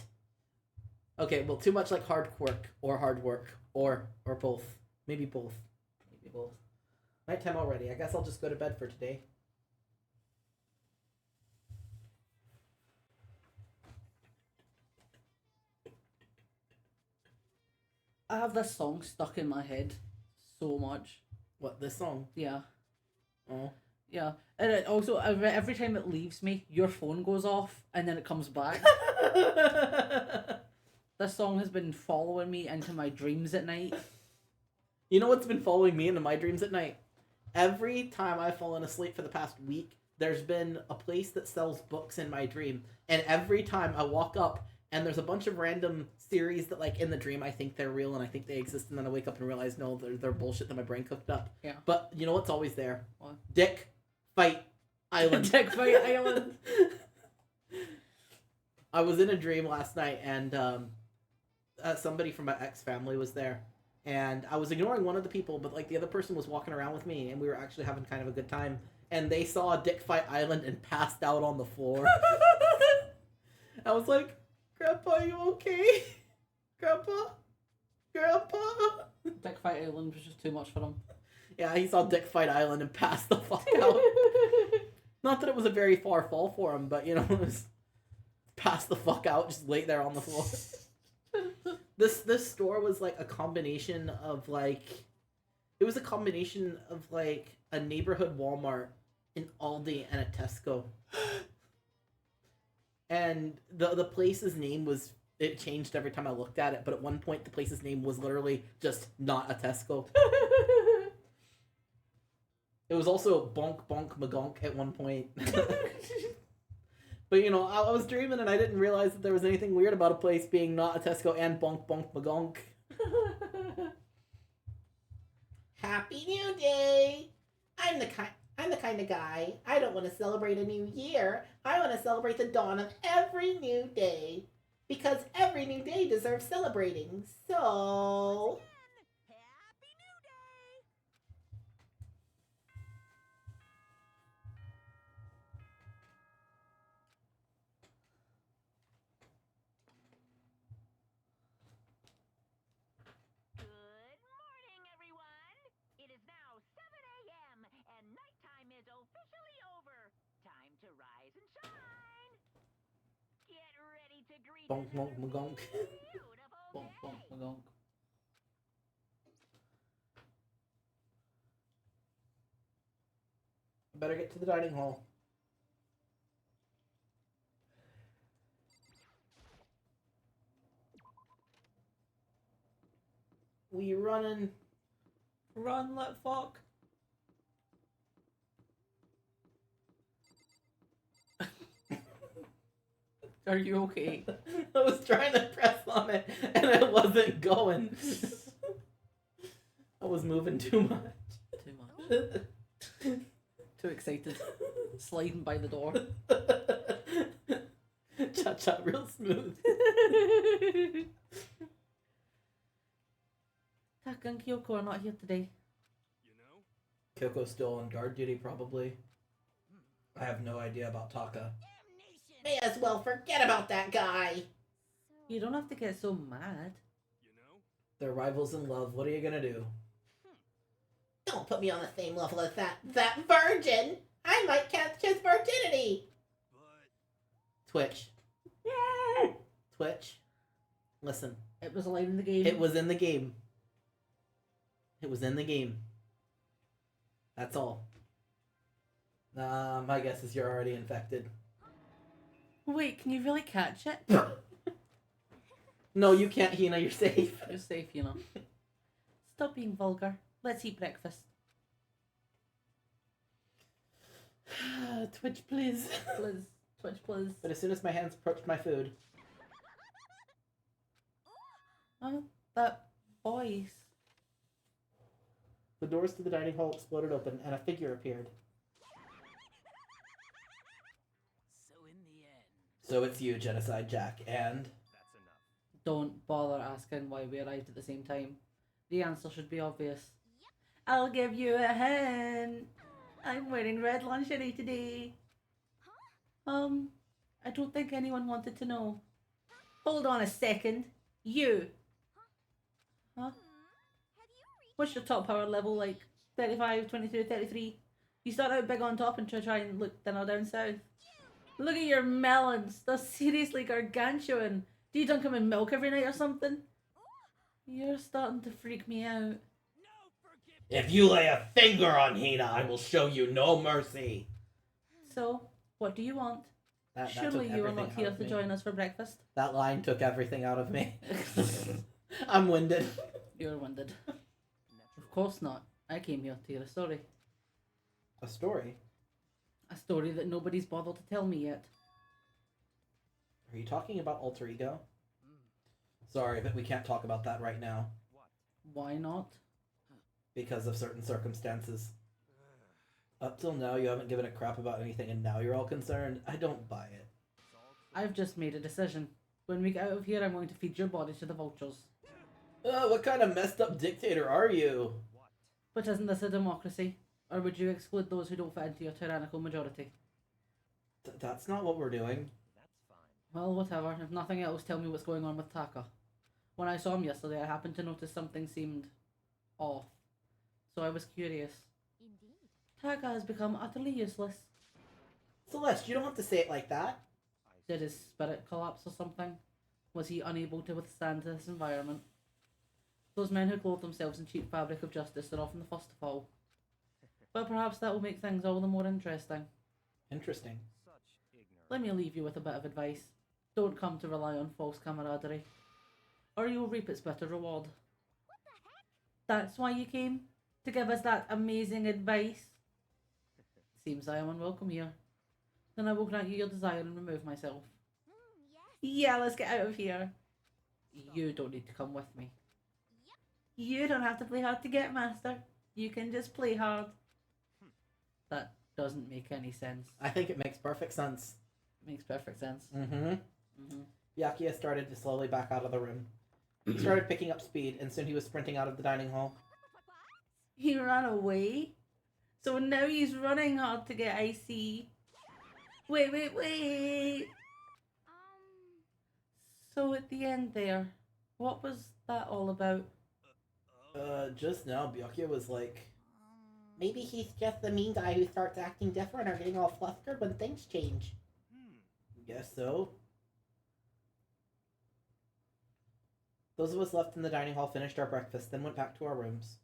Okay, well, too much like hard work, or both. Maybe both. Maybe both. Nighttime already. I guess I'll just go to bed for today. I have this song stuck in my head so much. What, this song? Yeah. Oh. Yeah. And it also, every time it leaves me, your phone goes off and then it comes back. This song has been following me into my dreams at night. You know what's been following me into my dreams at night? Every time I've fallen asleep for the past week, there's been a place that sells books in my dream. And every time I walk up, and there's a bunch of random series that, like, in the dream I think they're real and I think they exist, and then I wake up and realize, no, they're bullshit that my brain cooked up. Yeah. But you know what's always there? What? Dick Fight Island. Dick Fight Island. I was in a dream last night, and somebody from my ex family was there, and I was ignoring one of the people, but like the other person was walking around with me, and we were actually having kind of a good time. and they saw Dick Fight Island and passed out on the floor. I was like, Grandpa, you okay? Grandpa? Grandpa? Dick Fight Island was just too much for him. Yeah, he saw Dick Fight Island and passed the fuck out. Not that it was a very far fall for him, but, you know, it was passed the fuck out, just lay there on the floor. This store was like a combination of like, it was a combination of like a neighborhood Walmart, an Aldi, and a Tesco. And the place's name was, it changed every time I looked at it, but at one point the place's name was literally just not a Tesco. It was also Bonk Bonk Magonk at one point. But, you know, I was dreaming and I didn't realize that there was anything weird about a place being not a Tesco and Bonk Bonk Magonk. Happy New Day! I'm the kind of guy. I don't want to celebrate a new year. I want to celebrate the dawn of every new day. Because every new day deserves celebrating. So... Happy New Day! Good morning, everyone! It is now 7 a.m. and nighttime is officially over. Time to rise and shine! Get ready to greet Bonk Bonk another Magonk. beautiful Bonk, day! bonk, magonk. Better get to the dining hall. We running. Run, let fuck. Are you okay? I was trying to press on it and it wasn't going. I was moving too much. Too much. Too excited. Sliding by the door. Cha-cha real smooth. Taka and Kyoko are not here today. You know? Kyoko's still on guard duty, probably. I have no idea about Taka. May as well forget about that guy. You don't have to get so mad. You know? They're rivals in love. What are you gonna do? Don't put me on the same level as that virgin. I might catch his virginity. But Twitch. Twitch. Listen. It was allowed in the game. It was in the game. It was in the game. That's all. My guess is you're already infected. Wait, can you really catch it? No, you can't, Hina. You're safe. You're safe, you know. Stop being vulgar. Let's eat breakfast. Twitch, please. Please. Twitch, please. But as soon as my hands approached my food, Oh, that voice. the doors to the dining hall exploded open and a figure appeared. So in the end, So it's you, Genocide Jack, and... that's enough. Don't bother asking why we arrived at the same time. The answer should be obvious. I'll give you a hint. I'm wearing red lingerie today. I don't think anyone wanted to know. Hold on a second. You. Huh? What's your top power level like? 35, 22, 33? You start out big on top and try and look thinner down south. Look at your melons. They're seriously gargantuan. Do you dunk them in milk every night or something? You're starting to freak me out. If you lay a finger on Hina, I will show you no mercy. So, what do you want? That Surely took you are everything not out here of to me. join us for breakfast. That line took everything out of me. I'm winded. You're winded. Of course not. I came here to hear a story. A story? A story that nobody's bothered to tell me yet. Are you talking about Alter Ego? Sorry, but we can't talk about that right now. Why not? Because of certain circumstances. Up till now, you haven't given a crap about anything, and now you're all concerned. I don't buy it. I've just made a decision. When we get out of here, I'm going to feed your body to the vultures. What kind of messed up dictator are you? But isn't this a democracy? Or would you exclude those who don't fit into your tyrannical majority? That's not what we're doing. That's fine. Well, whatever. If nothing else, tell me what's going on with Taka. When I saw him yesterday, I happened to notice something seemed off. So I was curious. Indeed. Taka has become utterly useless. Celeste, you don't have to say it like that. Did his spirit collapse or something? Was he unable to withstand this environment? Those men who clothe themselves in cheap fabric of justice are often the first to fall. But perhaps that will make things all the more interesting. Interesting. Such ignorance. Let me leave you with a bit of advice. Don't come to rely on false camaraderie, or you'll reap its bitter reward. What the heck? That's why you came? To give us that amazing advice? Seems I am unwelcome here. Then I will grant you your desire and remove myself. Yes. Yeah, let's get out of here. You don't need to come with me. Yep. You don't have to play hard to get, Master. You can just play hard. That doesn't make any sense. I think it makes perfect sense. Makes perfect sense. Mm-hmm. Mm-hmm. Byakuya started to slowly back out of the room. He started picking up speed, and soon he was sprinting out of the dining hall. What? He ran away? So now he's running hard to get, I see. Wait. So at the end there, what was that all about? Just now, Byakuya was like, Maybe he's just the mean guy who starts acting different or getting all flustered when things change. guess so. Those of us left in the dining hall finished our breakfast, then went back to our rooms.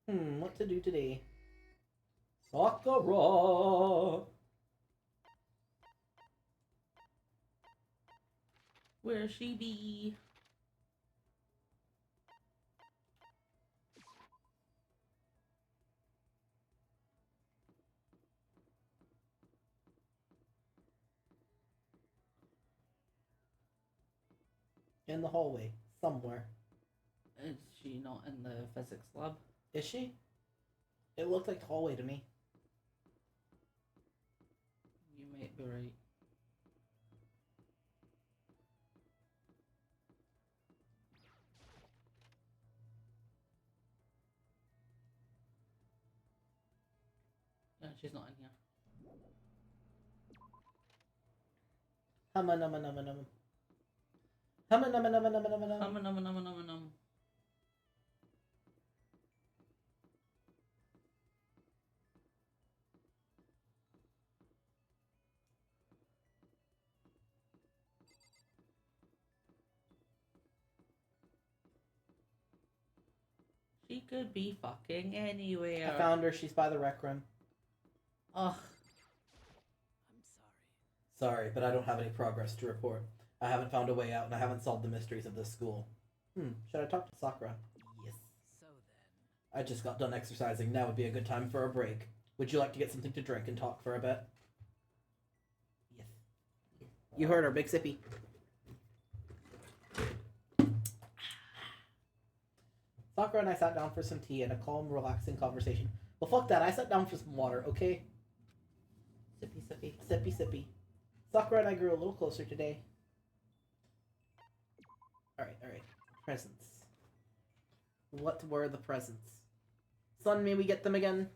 What to do today? Sakura! Where she be? In the hallway, somewhere. Is she not in the physics lab? Is she? It looked like the hallway to me. You might be right. No, she's not in here. Humma numma numma numma. Humma numma numma numma numma numma. Num. She could be fucking anywhere. I found her. She's by the rec room. Ugh. I'm sorry. Sorry, but I don't have any progress to report. I haven't found a way out, and I haven't solved the mysteries of this school. Should I talk to Sakura? Yes. So then. I just got done exercising. Now would be a good time for a break. Would you like to get something to drink and talk for a bit? Yes. You heard her, big sippy. Sakura and I sat down for some tea and a calm, relaxing conversation. Well, fuck that. I sat down for some water, okay? Sippy sippy. Sippy, sippy. Sakura and I grew a little closer today. Alright. Presents. What were the presents? Son, may we get them again?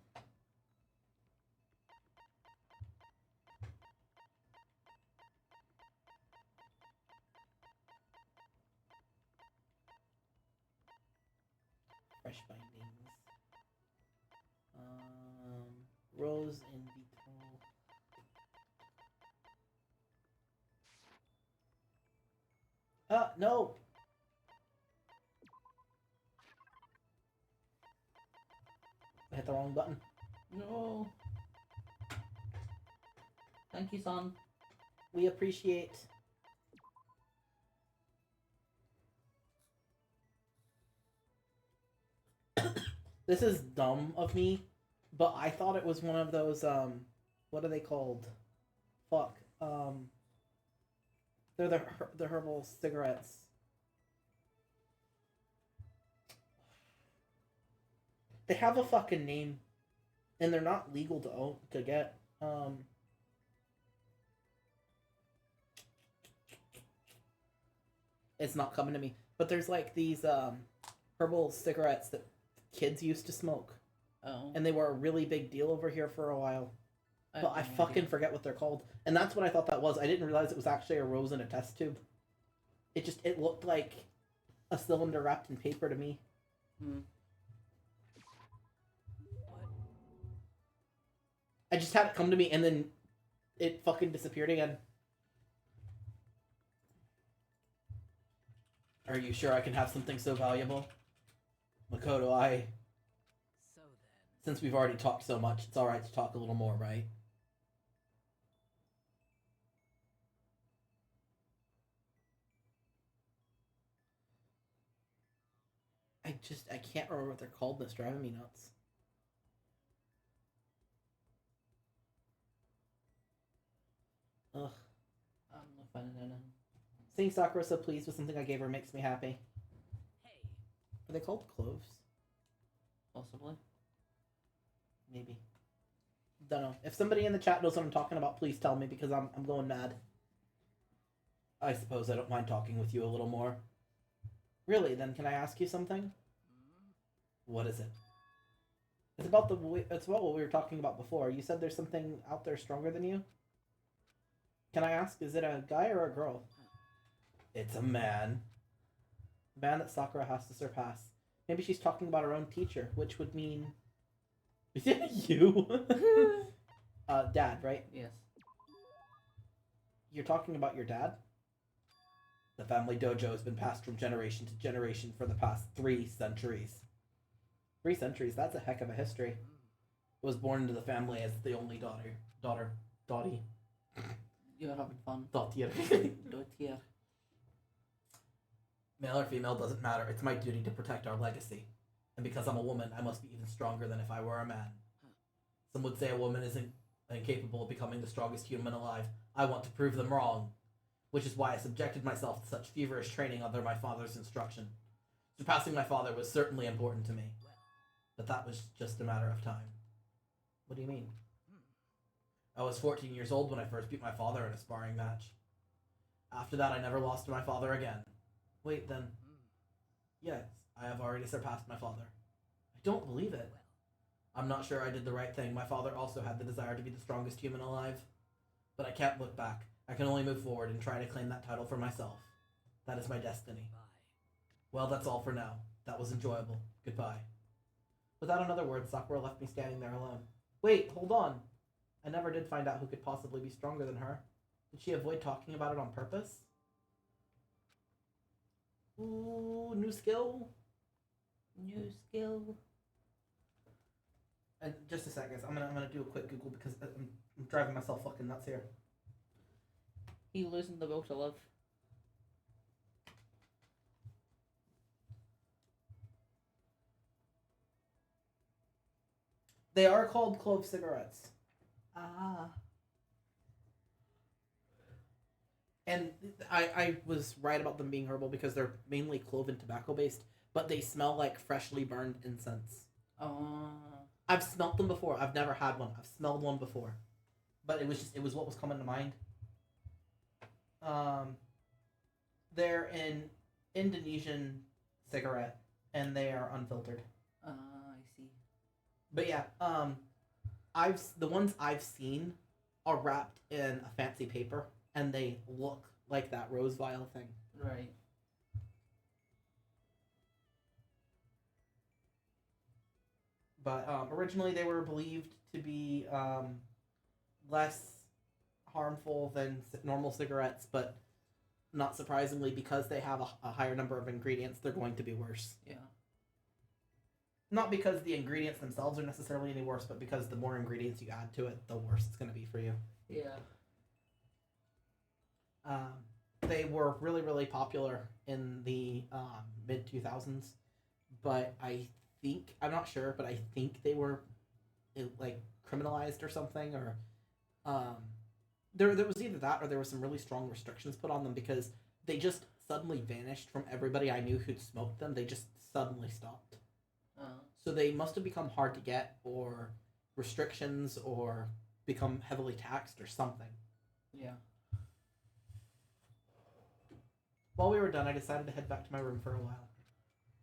Fresh bindings. Rose and Vital. No! I hit the wrong button. No. Thank you, son. We appreciate. This is dumb of me, but I thought it was one of those, what are they called? Fuck. They're the herbal cigarettes. They have a fucking name, and they're not legal to get. It's not coming to me. But there's like these herbal cigarettes that kids used to smoke. Oh. And they were a really big deal over here for a while. But I have no fucking idea. forget what they're called. And that's what I thought that was. I didn't realize it was actually a rose in a test tube. It looked like a cylinder wrapped in paper to me. Hmm. What? I just had it come to me and then it fucking disappeared again. Are you sure I can have something so valuable? Makoto, So then. since we've already talked so much, it's alright to talk a little more, right? I can't remember what they're called. That's driving me nuts. Ugh. I'm not finding anything. Seeing Sakura so pleased with something I gave her makes me happy. Hey. Are they called cloves? Possibly. Maybe. Don't know. If somebody in the chat knows what I'm talking about, please tell me because I'm going mad. I suppose I don't mind talking with you a little more. Really? Then can I ask you something? What is it? It's about what we were talking about before. You said there's something out there stronger than you? Can I ask, is it a guy or a girl? It's a man. A man that Sakura has to surpass. Maybe she's talking about her own teacher, which would mean... Is it you? Dad, right? Yes. You're talking about your dad? The family dojo has been passed from generation to generation for the past 3 centuries. 3 centuries, that's a heck of a history. It was born into the family as the only daughter. You're having fun. Daughter. Don't here. Male or female doesn't matter. It's my duty to protect our legacy. And because I'm a woman, I must be even stronger than if I were a man. Some would say a woman isn't incapable of becoming the strongest human alive. I want to prove them wrong. Which is why I subjected myself to such feverish training under my father's instruction. Surpassing my father was certainly important to me. But that was just a matter of time. What do you mean? I was 14 years old when I first beat my father in a sparring match. After that, I never lost to my father again. Wait, then. Yes, I have already surpassed my father. I don't believe it. I'm not sure I did the right thing. My father also had the desire to be the strongest human alive. But I can't look back. I can only move forward and try to claim that title for myself. That is my destiny. Bye. Well, that's all for now. That was enjoyable. Goodbye. Without another word, Sakura left me standing there alone. Wait, hold on. I never did find out who could possibly be stronger than her. Did she avoid talking about it on purpose? Ooh, new skill. New skill. And just a second, guys. I'm gonna do a quick Google because I'm driving myself fucking nuts here. He losing the will to live. They are called clove cigarettes. Ah. And I was right about them being herbal because they're mainly clove and tobacco based, but they smell like freshly burned incense. Oh. I've smelt them before. I've never had one. I've smelled one before. But it was what was coming to mind. They're an Indonesian cigarette and they are unfiltered. I see. But yeah, the ones I've seen are wrapped in a fancy paper and they look like that rose vial thing. Right. But originally they were believed to be less harmful than normal cigarettes, but not surprisingly, because they have a higher number of ingredients, they're going to be worse. Yeah. Not because the ingredients themselves are necessarily any worse, but because the more ingredients you add to it, the worse it's going to be for you. Yeah. They were really, really popular in the mid-2000s, but I'm not sure, but I think they were like criminalized or something, or there was either that or there were some really strong restrictions put on them because they just suddenly vanished from everybody I knew who'd smoked them. They just suddenly stopped. So they must have become hard to get, or restrictions, or become heavily taxed or something. Yeah. While we were done, I decided to head back to my room for a while.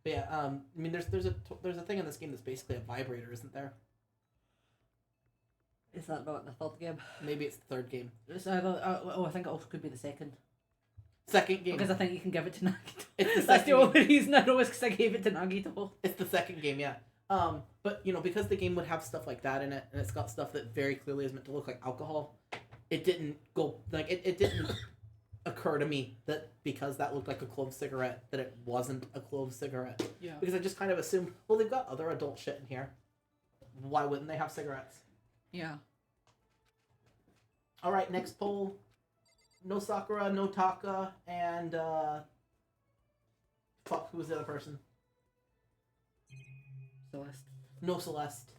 But yeah, I mean, there's a thing in this game that's basically a vibrator, isn't there? Is that not in the third game? Maybe it's the third game. It's either, I think it also could be the second. Second game. Because I think you can give it to Nagito. It's the That's second the only reason I know is because I gave it to Nagito. It's the second game, yeah. But you know, because the game would have stuff like that in it, and it's got stuff that very clearly is meant to look like alcohol, it didn't go like it didn't occur to me that because that looked like a clove cigarette that it wasn't a clove cigarette. Yeah. Because I just kind of assumed, well, they've got other adult shit in here. Why wouldn't they have cigarettes? Yeah. All right, next poll. No Sakura, no Taka, and fuck, who was the other person? Celeste. No Celeste.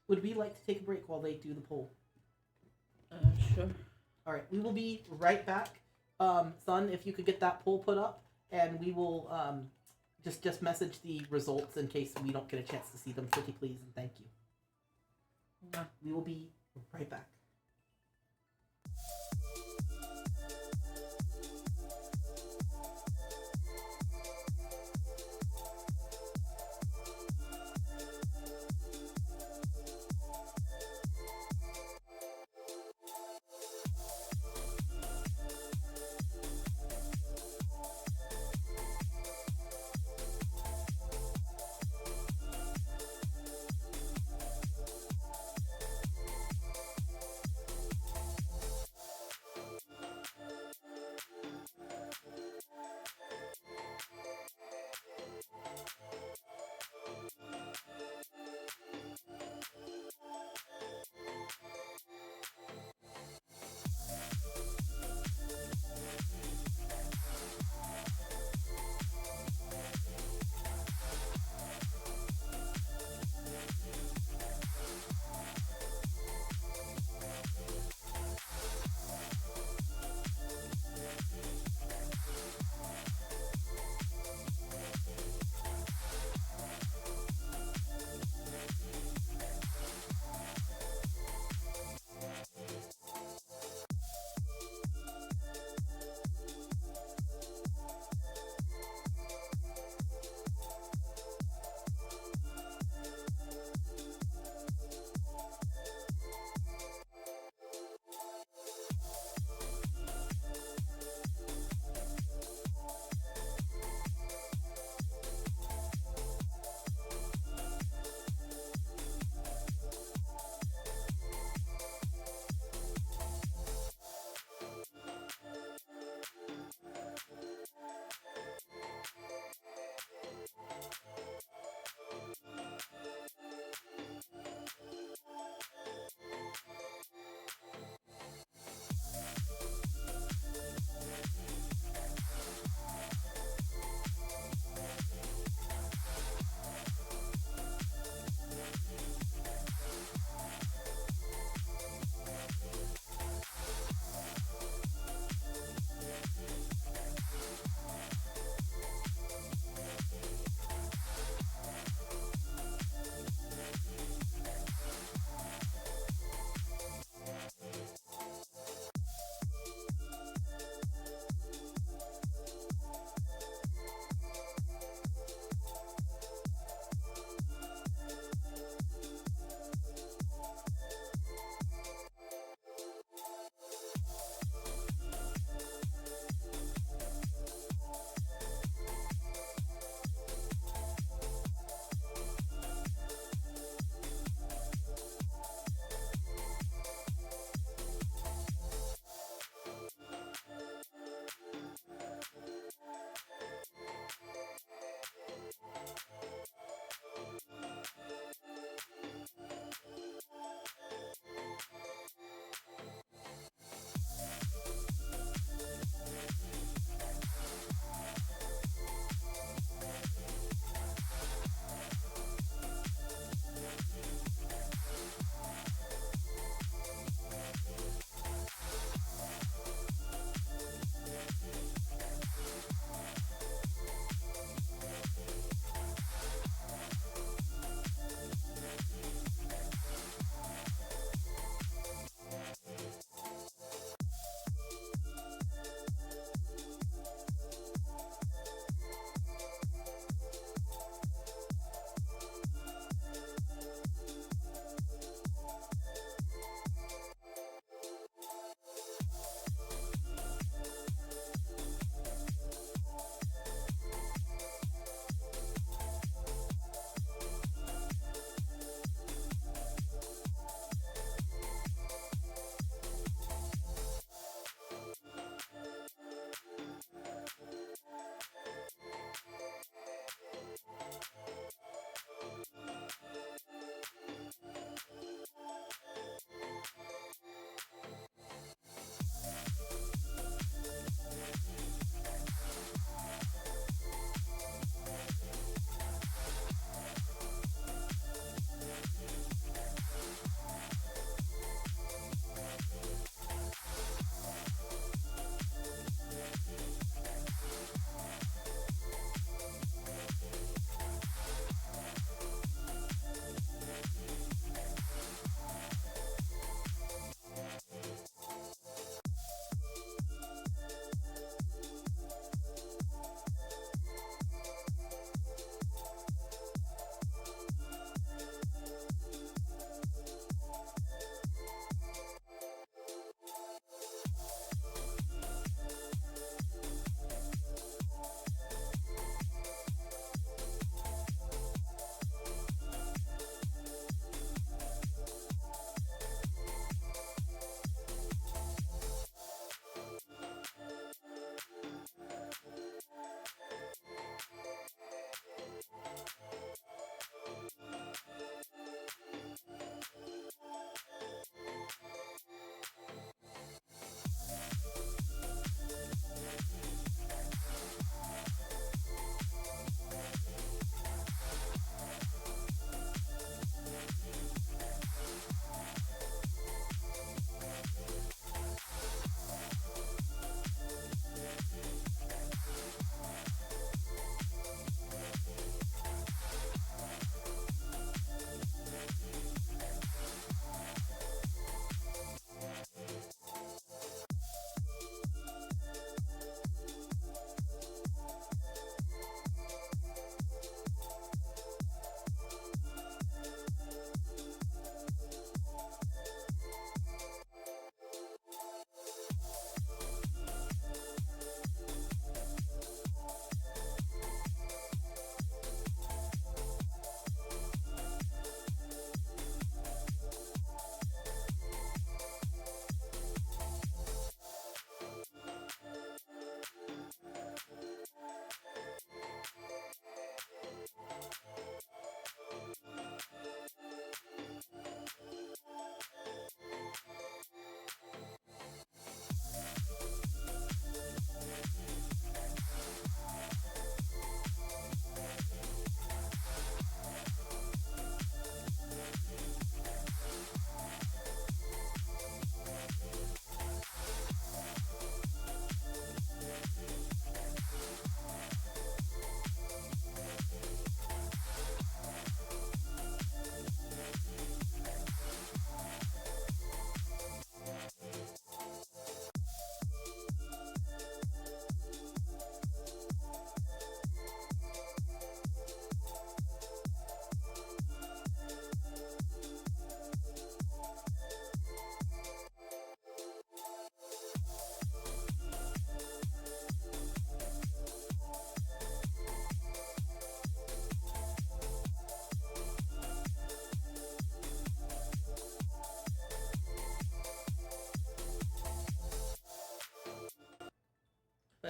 Would we like to take a break while they do the poll? Sure. All right, we will be right back. Son, if you could get that poll put up, and we will just message the results in case we don't get a chance to see them. Pretty please and thank you. Yeah. We will be right back.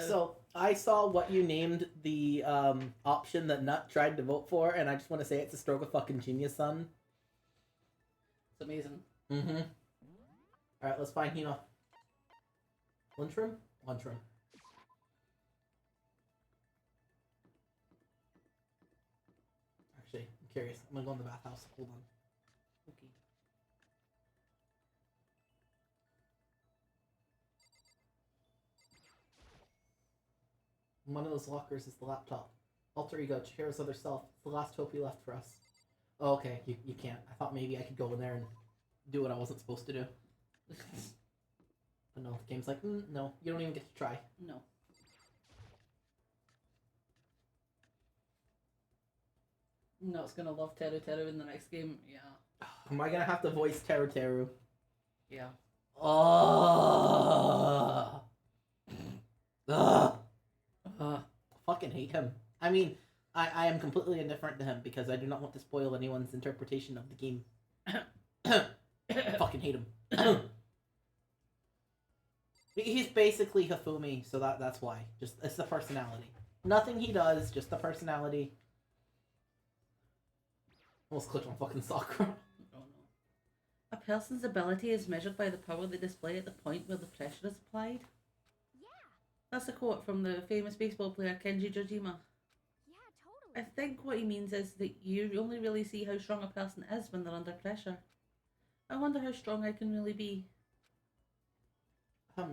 So I saw what you named the option that Nut tried to vote for, and I just want to say it's a stroke of fucking genius, son. It's amazing. Mm-hmm. All right, let's find Hina. Lunchroom? Lunchroom. Actually, I'm curious. I'm gonna go in the bathhouse. Hold on. Okay. One of those lockers is the laptop. Alter ego, Chihira's other self. It's the last hope he left for us. Oh, okay, you can't. I thought maybe I could go in there and do what I wasn't supposed to do. But no, the game's like, no, you don't even get to try. No. No, it's gonna love Teru Teru in the next game. Yeah. Am I gonna have to voice Teru Teru? Yeah. Oh. Fucking hate him. I mean, I am completely indifferent to him because I do not want to spoil anyone's interpretation of the game. Fucking hate him. He's basically Hifumi, so that's why. Just it's the personality. Nothing he does, just the personality. Almost clicked on fucking Sakura. Oh no. A person's ability is measured by the power they display at the point where the pressure is applied. Yeah. That's a quote from the famous baseball player Kenji Jojima. Yeah, I totally. think what he means is that you only really see how strong a person is when they're under pressure. I wonder how strong I can really be.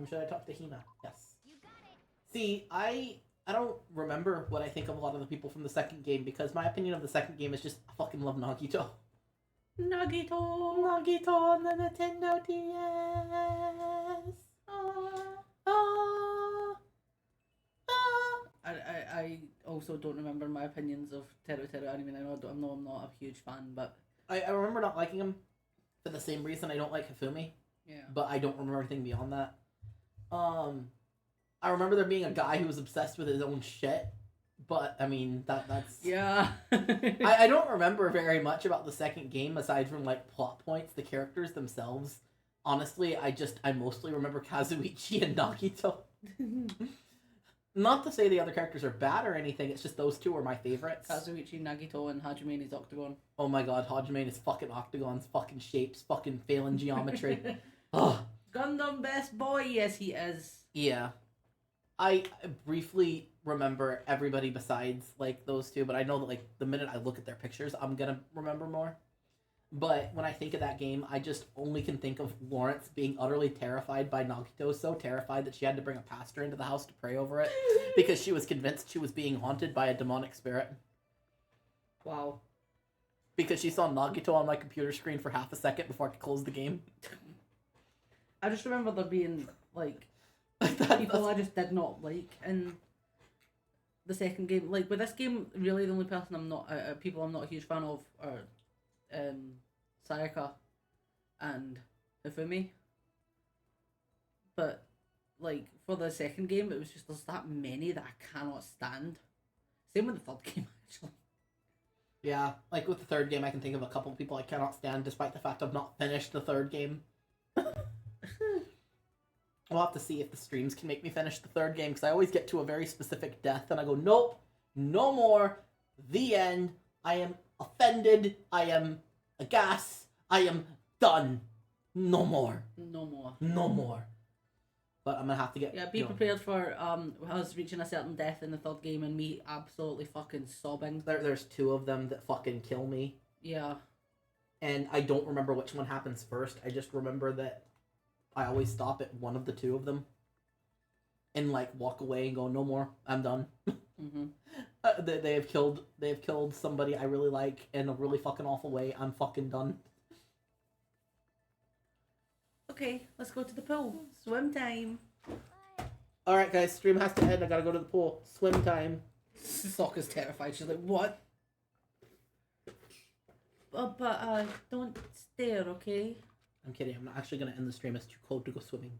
Should I talk to Hina? Yes. You got it. See, I don't remember what I think of a lot of the people from the second game because my opinion of the second game is just I fucking love Nagito. Nagito! Nagito on the Nintendo DS. I also don't remember my opinions of Teru Teru. I mean, I know I'm not a huge fan, but I remember not liking him for the same reason I don't like Hifumi, yeah. but I don't remember anything beyond that. I remember there being a guy who was obsessed with his own shit, but I mean that's Yeah. I don't remember very much about the second game aside from like plot points, the characters themselves. Honestly, I mostly remember Kazuichi and Nagito. Not to say the other characters are bad or anything, it's just those two are my favorites. Kazuichi, Nagito, and Hajime and his Octagon. Oh my god, Hajime and his fucking octagons, fucking shapes, fucking failing geometry. Ugh. Gundam best boy, yes he is. Yeah. I briefly remember everybody besides like those two, but I know that like the minute I look at their pictures, I'm gonna remember more. But when I think of that game, I just only can think of Lawrence being utterly terrified by Nagito, so terrified that she had to bring a pastor into the house to pray over it because she was convinced she was being haunted by a demonic spirit. Wow. Because she saw Nagito on my computer screen for half a second before I could close the game. I just remember there being like That- people I just did not like in the second game. Like with this game, really the only person I'm not people I'm not a huge fan of are Sayaka and Hifumi. But like for the second game, it was just there's that many that I cannot stand. Same with the third game actually. Yeah, like with the third game, I can think of a couple of people I cannot stand, despite the fact I've not finished the third game. We'll have to see if the streams can make me finish the third game, because I always get to a very specific death, and I go, nope, no more, the end, I am offended, I am aghast, I am done, no more, No more. no more. But I'm gonna have to get... Yeah, be prepared for us reaching a certain death in the third game and me absolutely fucking sobbing. There's two of them that fucking kill me. Yeah. And I don't remember which one happens first. I just remember that I always stop at one of the two of them. And like walk away and go, no more, I'm done. Mm-hmm. They have killed somebody I really like in a really fucking awful way. I'm fucking done. Okay, let's go to the pool. Swim time. Alright guys, stream has to end. I gotta go to the pool. Swim time. Sokka's terrified. She's like, what? Don't stare, okay? I'm kidding. I'm not actually gonna end the stream. It's too cold to go swimming.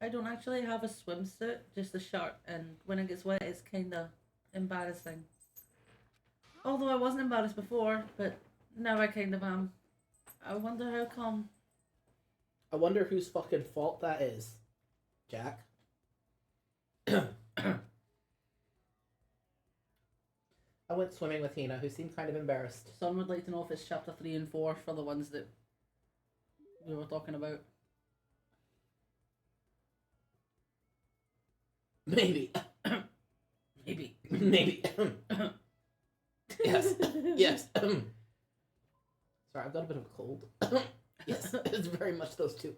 I don't actually have a swimsuit, just a shirt, and when it gets wet, it's kind of embarrassing. Although I wasn't embarrassed before, but now I kind of am. I wonder how come. I wonder whose fucking fault that is. Jack? went swimming with Hina, who seemed kind of embarrassed. Someone would like to know if it's chapter 3 and 4 for the ones that we were talking about. Maybe. Maybe. Maybe. Yes. Yes. Sorry, I've got a bit of a cold. Yes, it's very much those two.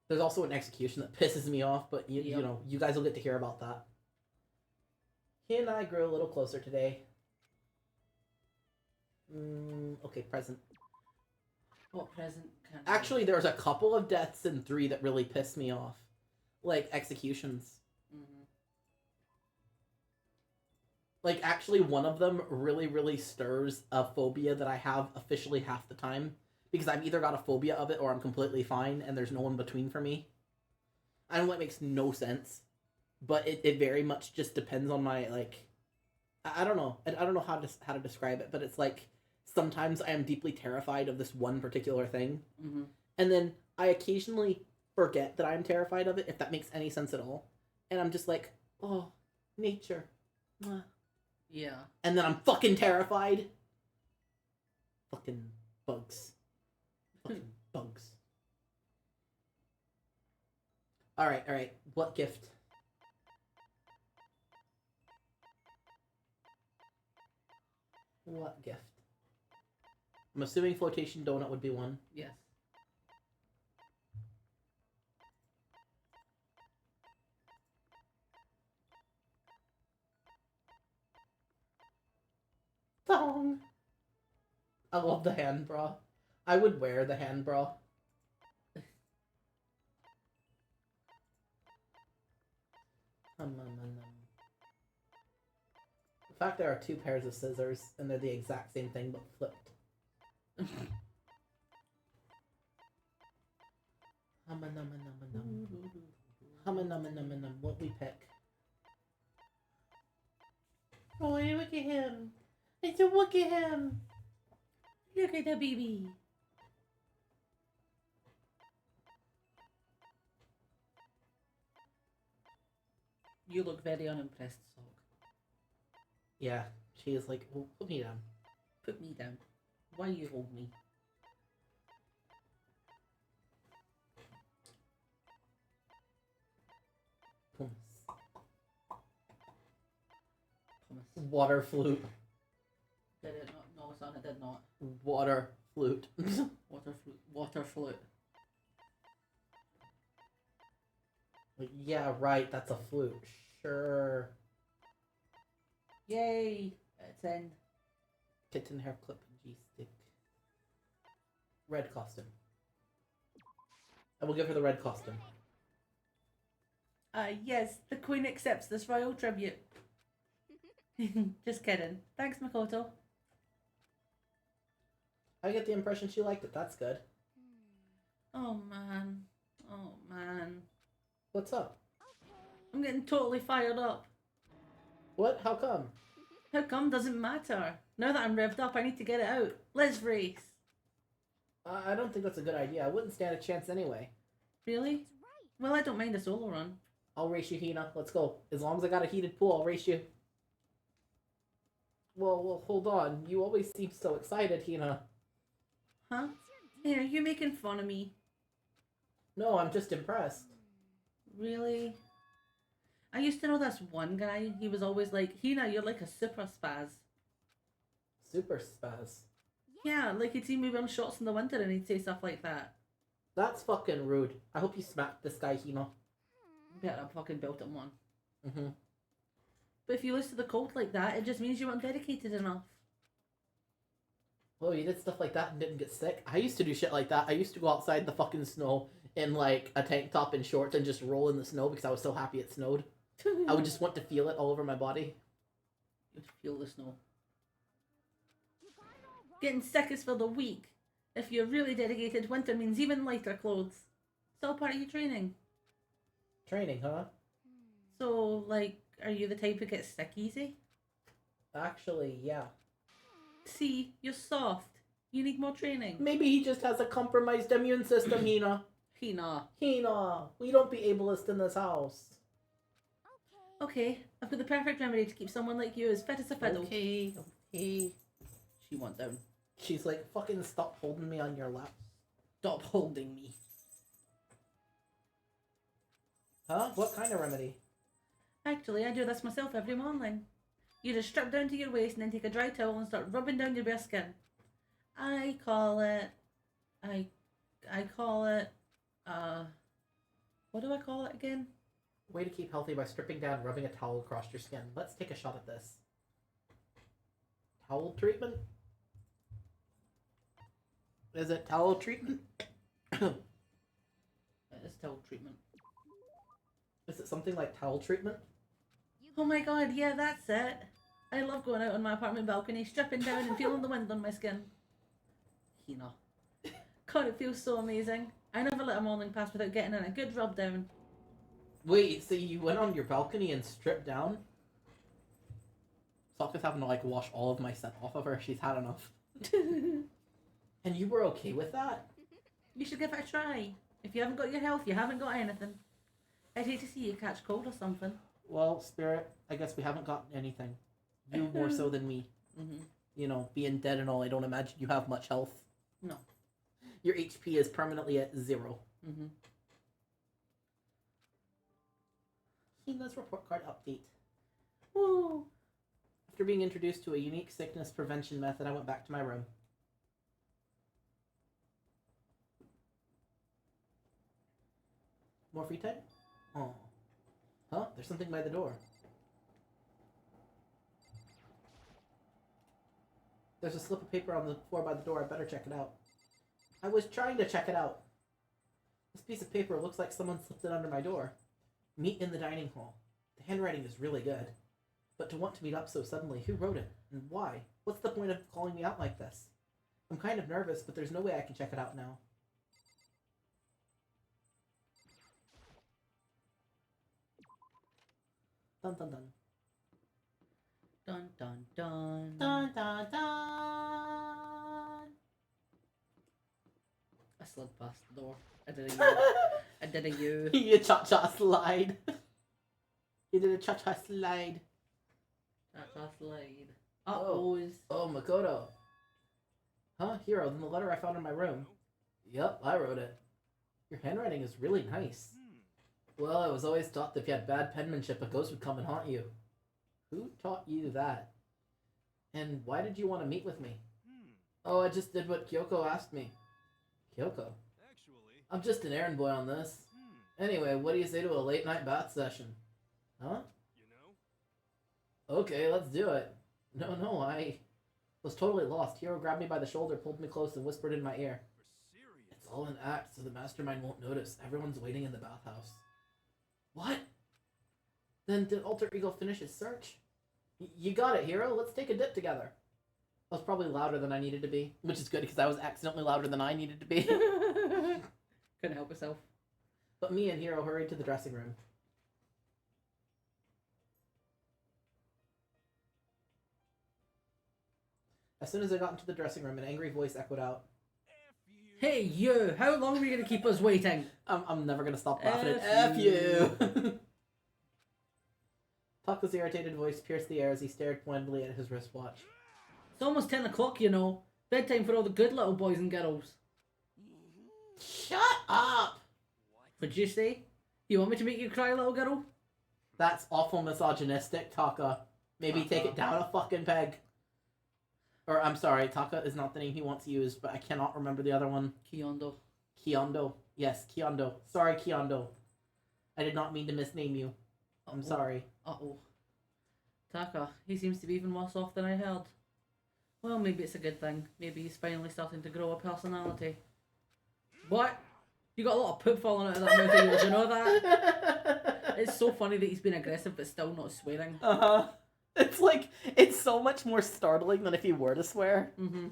There's also an execution that pisses me off, but you Yep. know, you guys will get to hear about that. He and I grew a little closer today. Okay, present. What present can Actually, there's a couple of deaths in 3 that really pissed me off. Like, executions. Like, actually, one of them really, really stirs a phobia that I have officially half the time. Because I've either got a phobia of it or I'm completely fine and there's no in between for me. I know that makes no sense. But it very much just depends on my, like... I don't know. I don't know how to describe it, but it's like... Sometimes I am deeply terrified of this one particular thing. And then I occasionally forget that I'm terrified of it, if that makes any sense at all. And I'm just like, oh, nature. Mwah. Yeah. And then I'm fucking terrified. Fucking bugs. Fucking bugs. Alright. What gift? What gift? I'm assuming flotation donut would be one. Yes. Thong. I love the hand bra. I would wear the hand bra. The fact there are 2 pairs of scissors and they're the exact same thing but flipped. Hum-a-num-a-num-a-num. What we pick? Oh, look at him. It's a look at him. Look at the baby. You look very unimpressed, Sock. Yeah, she is like, well, put me down. Put me down. Why you hold me? Pumice. Pumice. Water flute. Did it not? No, son, it did not. Water flute. Water flute. Water flute. Yeah, right, that's a flute. Sure. Yay! It's in. Kitten hair clip and G-stick. Red costume. I will give her the red costume. Yes, the Queen accepts this royal tribute. Just kidding. Thanks, Makoto. I get the impression she liked it. That's good. Oh man. Oh man. What's up? I'm getting totally fired up. What? How come? How come doesn't matter. Now that I'm revved up, I need to get it out. Let's race. I don't think that's a good idea. I wouldn't stand a chance anyway. Really? Well, I don't mind a solo run. I'll race you, Hina. Let's go. As long as I got a heated pool, I'll race you. Well, hold on. You always seem so excited, Hina. Huh? Here, you're making fun of me. No, I'm just impressed. Really? I used to know this one guy. He was always like, Hina, you're like a super spaz. Super spaz. Yeah, like he'd see me wearing shorts in the winter and he'd say stuff like that. That's fucking rude. I hope you smacked this guy, Hina. Better fucking built him one. Mm-hmm. But if you lose to the cold like that, it just means you weren't dedicated enough. Oh, you did stuff like that and didn't get sick? I used to do shit like that. I used to go outside the fucking snow in, like, a tank top and shorts and just roll in the snow because I was so happy it snowed. I would just want to feel it all over my body. You'd feel the snow. Getting sick is for the weak. If you're really dedicated, winter means even lighter clothes. It's all part of your training. Training, huh? So, like, are you the type who gets sick easy? Actually, yeah. See, you're soft. You need more training. Maybe he just has a compromised immune system, Hina. Hina. Hina, we don't be ableist in this house. Okay, I've got the perfect remedy to keep someone like you as fit as a fiddle. Okay. She went down. She's like, fucking stop holding me on your lap. Stop holding me. Huh? What kind of remedy? Actually, I do this myself every morning. You just strip down to your waist and then take a dry towel and start rubbing down your bare skin. I call it, what do I call it again? Way to keep healthy by stripping down and rubbing a towel across your skin. Let's take a shot at this. Towel treatment? Is it towel treatment? It is towel treatment. Is it something like towel treatment? Oh my god, yeah, that's it. I love going out on my apartment balcony, stripping down and feeling the wind on my skin. Hina. God, it feels so amazing. I never let a morning pass without getting in a good rub down. Wait, so you went on your balcony and stripped down? Sokka's having to, like, wash all of my scent off of her. She's had enough. And you were okay with that? You should give it a try. If you haven't got your health, you haven't got anything. I'd hate to see you catch cold or something. Well, Spirit, I guess we haven't gotten anything. You more so than me. Mm-hmm. You know, being dead and all, I don't imagine you have much health. No. Your HP is permanently at 0. Mm-hmm. Hina's report card update. Woo! After being introduced to a unique sickness prevention method, I went back to my room. More free time? Oh. Huh? There's something by the door. There's a slip of paper on the floor by the door. I better check it out. I was trying to check it out. This piece of paper looks like someone slipped it under my door. Meet in the dining hall. The handwriting is really good. But to want to meet up so suddenly, who wrote it? And why? What's the point of calling me out like this? I'm kind of nervous, but there's no way I can check it out now. Dun dun dun. Dun dun dun. Dun dun dun. I slid past the door. I did a U. I did a U. You cha-cha slide. You did a cha-cha slide. Cha-cha slide. Uh-oh. Oh, Makoto. Huh, Hero, then the letter I found in my room. Yep, I wrote it. Your handwriting is really nice. Well, I was always taught that if you had bad penmanship, a ghost would come and haunt you. Who taught you that? And why did you want to meet with me? Oh, I just did what Kyoko asked me. Kyoko? Actually, I'm just an errand boy on this. Anyway, what do you say to a late night bath session? Huh? you know? Okay, let's do it. No, I was totally lost. Hero grabbed me by the shoulder, pulled me close, and whispered in my ear. For serious. It's all an act, so the mastermind won't notice. Everyone's waiting in the bathhouse. What? Then did Alter Ego finish his search? You got it, Hero. Let's take a dip together. I was probably louder than I needed to be, which is good because I was accidentally louder than I needed to be. Couldn't help herself. But me and Hero hurried to the dressing room. As soon as I got into the dressing room, an angry voice echoed out. F you. Hey, you! How long are you gonna keep us waiting? I'm never gonna stop laughing at F F you! Taka's irritated voice pierced the air as he stared pointedly at his wristwatch. It's almost 10 o'clock, you know. Bedtime for all the good little boys and girls. Shut up! What'd you say? You want me to make you cry, little girl? That's awful misogynistic, Taka. Maybe take it down a fucking peg. Or, I'm sorry, Taka is not the name he wants used, but I cannot remember the other one. Kyondo. Kyondo. Yes, Kyondo. Sorry, Kyondo. I did not mean to misname you. I'm sorry. Uh-oh. Taka, he seems to be even worse off than I heard. Well, maybe it's a good thing. Maybe he's finally starting to grow a personality. What? You got a lot of poop falling out of that mouth of yours, you know that? It's so funny that he's been aggressive but still not swearing. Uh-huh. It's like, it's so much more startling than if he were to swear. Mm-hmm.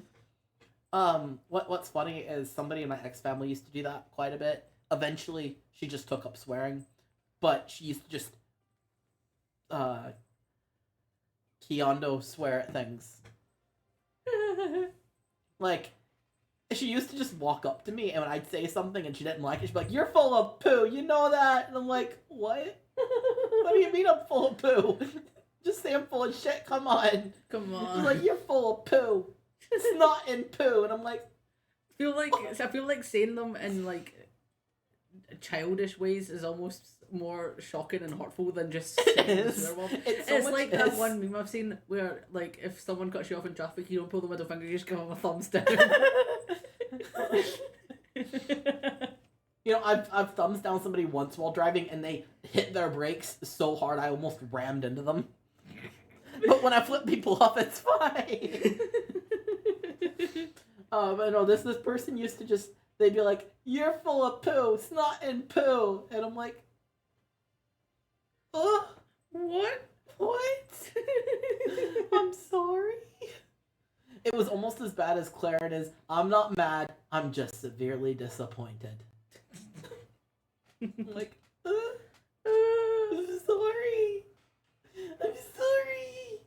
What's funny is somebody in my ex-family used to do that quite a bit. Eventually, she just took up swearing. But she used to just, Kyondo swear at things. Like, she used to just walk up to me, and when I'd say something and she didn't like it, she'd be like, "You're full of poo, you know that?" And I'm like, "What?" What do you mean I'm full of poo? Just say I'm full of shit. Come on. Come He's on. like, you're full of poo. Snot and poo. And I'm like, I feel like saying them in like childish ways is almost more shocking and hurtful than just saying it the is. swear word. It so It's much like is. that one meme I've seen where like if someone cuts you off in traffic, you don't pull the middle finger, you just give them a thumbs down. You know, I've thumbs down somebody once while driving, and they hit their brakes so hard I almost rammed into them. But when I flip people off, it's fine. But no, this person used to just, they'd be like, "You're full of poo, snot and poo," and I'm like, "Oh, What? what? I'm sorry." It was almost as bad as Claire is. I'm not mad. I'm just severely disappointed. I'm like, I'm sorry. I'm sorry.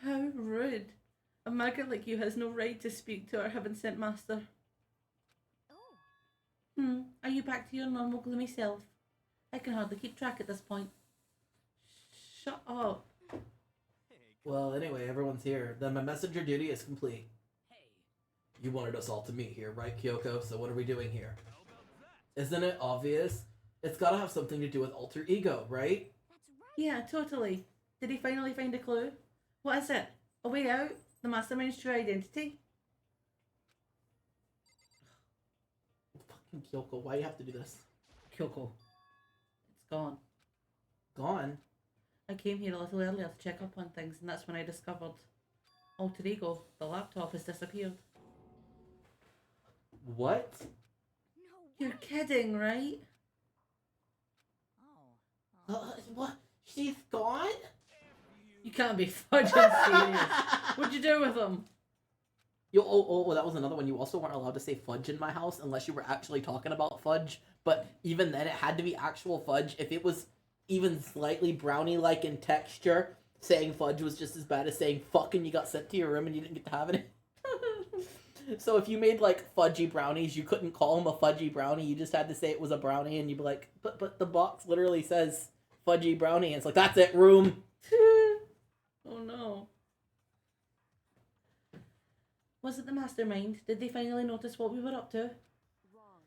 How rude. A maggot like you has no right to speak to our heaven sent master. Oh. Are you back to your normal gloomy self? I can hardly keep track at this point. Shut up. Hey, Well, anyway, everyone's here. Then my messenger duty is complete. Hey. You wanted us all to meet here, right, Kyoko? So what are we doing here? how about that? Isn't it obvious? It's gotta have something to do with alter ego, right? That's right. Yeah, totally. Did he finally find a clue? What is it? A way out? The mastermind's true identity? Fucking Kyoko, why do you have to do this? Kyoko. It's gone. Gone? I came here a little earlier to check up on things, and that's when I discovered Alter Ego, the laptop, has disappeared. What? No You're way. kidding, right? Oh. What? She's gone? You can't be fudging serious. What'd you do with them? That was another one. You also weren't allowed to say fudge in my house unless you were actually talking about fudge. But even then, it had to be actual fudge. If it was even slightly brownie-like in texture, saying fudge was just as bad as saying fuck and you got sent to your room and you didn't get to have it. So if you made, like, fudgy brownies, you couldn't call them a fudgy brownie. You just had to say it was a brownie, and you'd be like, but the box literally says fudgy brownie. And it's like, that's it, room. Oh no. Was it the mastermind? Did they finally notice what we were up to? Wrong.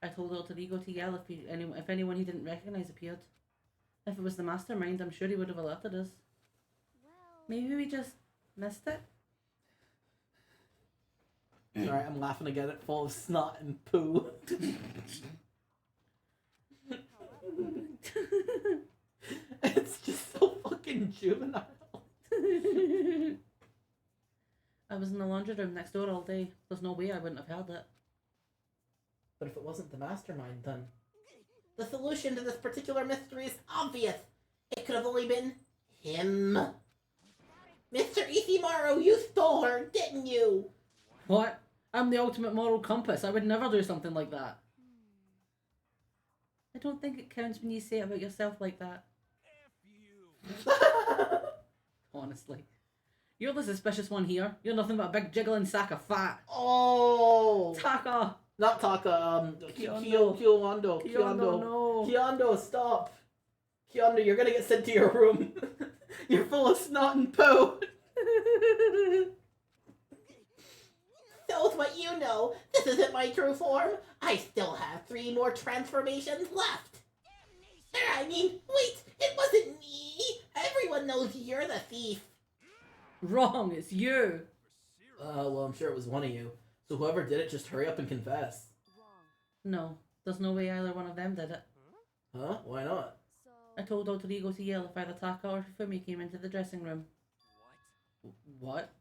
I told Alter Ego to yell if anyone he didn't recognize appeared. If it was the mastermind, I'm sure he would have alerted us. Well. Maybe we just missed it? Sorry, I'm laughing again at full of snot and poo. It's just so fucking juvenile. I was in the laundry room next door all day. There's no way I wouldn't have heard it. But if it wasn't the mastermind, then... The solution to this particular mystery is obvious. It could have only been him. Mr. Ishimaru, you stole her, didn't you? What? I'm the ultimate moral compass. I would never do something like that. I don't think it counts when you say it about yourself like that. F you. Honestly. You're the suspicious one here. You're nothing but a big jiggling sack of fat. Oh! Taka! Not Taka, Kyondo. Kyondo. Kyondo, no. Kyondo, stop. Kyondo, you're gonna get sent to your room. You're full of snot and poo. Shows what you know. This isn't my true form. I still have 3 more transformations left. I mean, wait, it wasn't me. Everyone knows you're the thief. Wrong, it's you. For serious. Well, I'm sure it was one of you. So whoever did it, just hurry up and confess. Wrong. No, there's no way either one of them did it. Huh? Why not? So. I told Alter Ego to yell if either Taka or Hifumi came into the dressing room. What? What?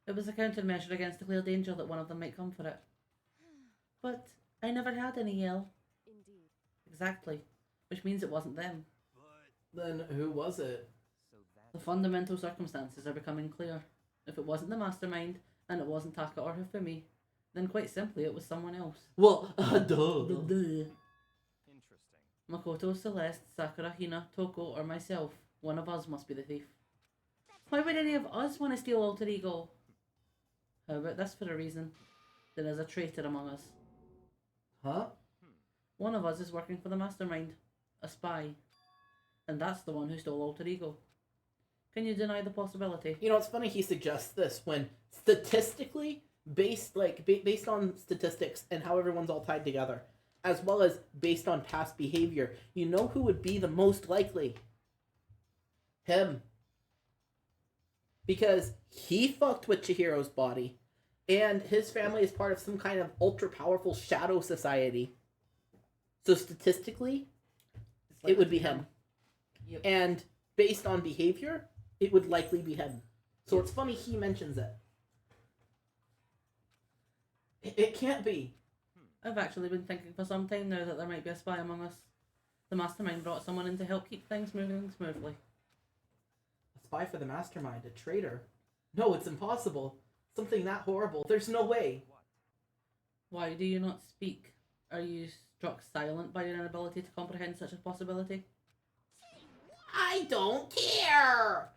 It was a countermeasure against the clear danger that one of them might come for it. But I never had any yell. Indeed. Exactly. Which means it wasn't them. But Then who was it? so The that fundamental circumstances are becoming clear. If it wasn't the mastermind, and it wasn't Taka or Hifumi, then quite simply it was someone else. Well, duh. interesting. Makoto, Celeste, Sakura, Hina, Toko, or myself. One of us must be the thief. Why would any of us want to steal Alter Ego? How about this for a reason? There is a traitor among us. Huh? One of us is working for the mastermind. a spy. And that's the one who stole Alter Ego. Can you deny the possibility? You know, it's funny he suggests this when statistically, based on statistics and how everyone's all tied together, as well as based on past behavior, you know who would be the most likely? Him. Because he fucked with Chihiro's body, and his family is part of some kind of ultra-powerful shadow society. So statistically, it would be him. Yep. And based on behavior, it would likely be him. So it's funny he mentions it. It can't be. I've actually been thinking for some time now that there might be a spy among us. The mastermind brought someone in to help keep things moving smoothly. A spy for the mastermind, a traitor. No, it's impossible. Something that horrible. There's no way. Why do you not speak? Are you struck silent by your inability to comprehend such a possibility? I don't care.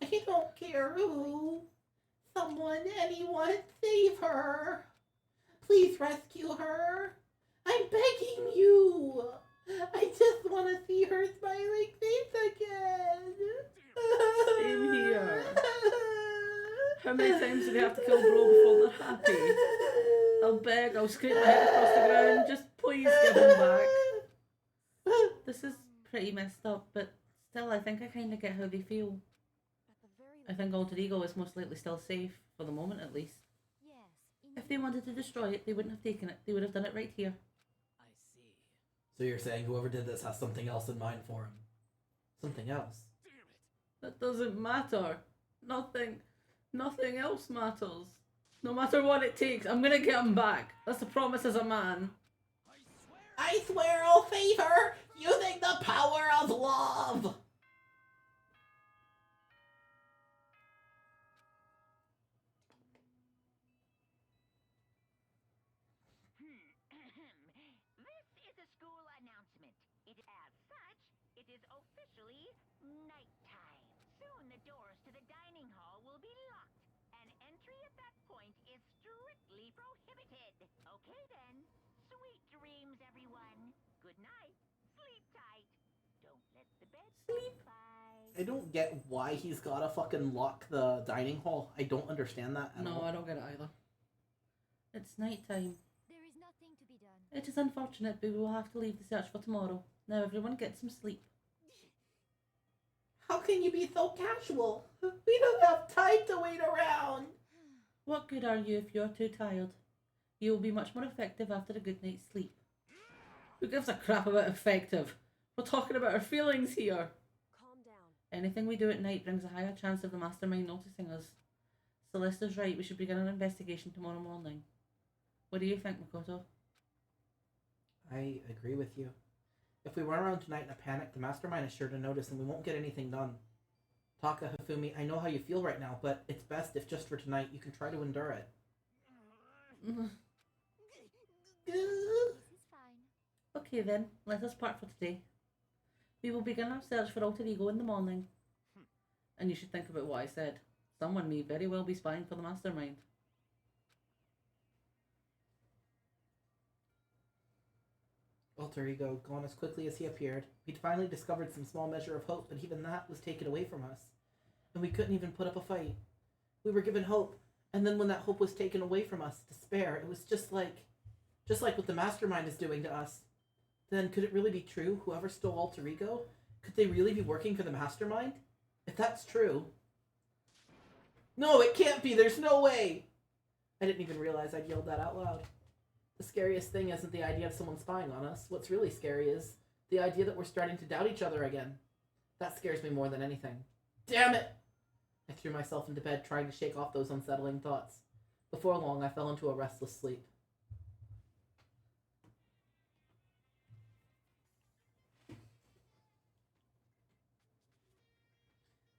I don't care who. Someone, anyone, save her. Please rescue her. I'm begging you. I just want to see her smiling face again. Same here. How many times do they have to kill bro before they're happy? I'll beg, I'll scrape my head across the ground, just please give him back. This is pretty messed up, but still I think I kind of get how they feel. At the very I think Alter Ego is most likely still safe, for the moment at least. Yes. If they wanted to destroy it, they wouldn't have taken it. They would have done it right here. I see. So you're saying whoever did this has something else in mind for him? Something else? That doesn't matter. Nothing else matters. No matter what it takes, I'm gonna get him back. That's a promise as a man. I swear I'll save her using the power of love. This is a school announcement. As such, it is officially nighttime. Soon the doors to the dining hall will be locked, and entry at that point is strictly prohibited. Okay then. Sweet dreams, everyone. Good night. Sleep tight. Don't let the bed slide. I don't get why he's gotta fucking lock the dining hall. I don't understand that at No, all. I don't get it either. It's nighttime. There is nothing to be done. It is unfortunate, but we will have to leave the search for tomorrow. Now everyone get some sleep. How can you be so casual? We don't have time to wait around. What good are you if you're too tired? You will be much more effective after a good night's sleep. Who gives a crap about effective? We're talking about our feelings here. Calm down. Anything we do at night brings a higher chance of the mastermind noticing us. Celeste's right, we should begin an investigation tomorrow morning. What do you think, Makoto? I agree with you. If we run around tonight in a panic, the mastermind is sure to notice and we won't get anything done. Taka, Hifumi, I know how you feel right now, but it's best if just for tonight you can try to endure it. This is fine. Okay then, let us part for today. We will begin our search for Alter Ego in the morning. And you should think about what I said. Someone may very well be spying for the mastermind. Alter Ego, gone as quickly as he appeared. We'd finally discovered some small measure of hope, but even that was taken away from us. And we couldn't even put up a fight. We were given hope, and then when that hope was taken away from us, despair, it was just like what the mastermind is doing to us. Then could it really be true? Whoever stole Alter Ego? Could they really be working for the mastermind? If that's true... No, it can't be! There's no way! I didn't even realize I'd yelled that out loud. The scariest thing isn't the idea of someone spying on us. What's really scary is the idea that we're starting to doubt each other again. That scares me more than anything. Damn it! I threw myself into bed trying to shake off those unsettling thoughts. Before long, I fell into a restless sleep.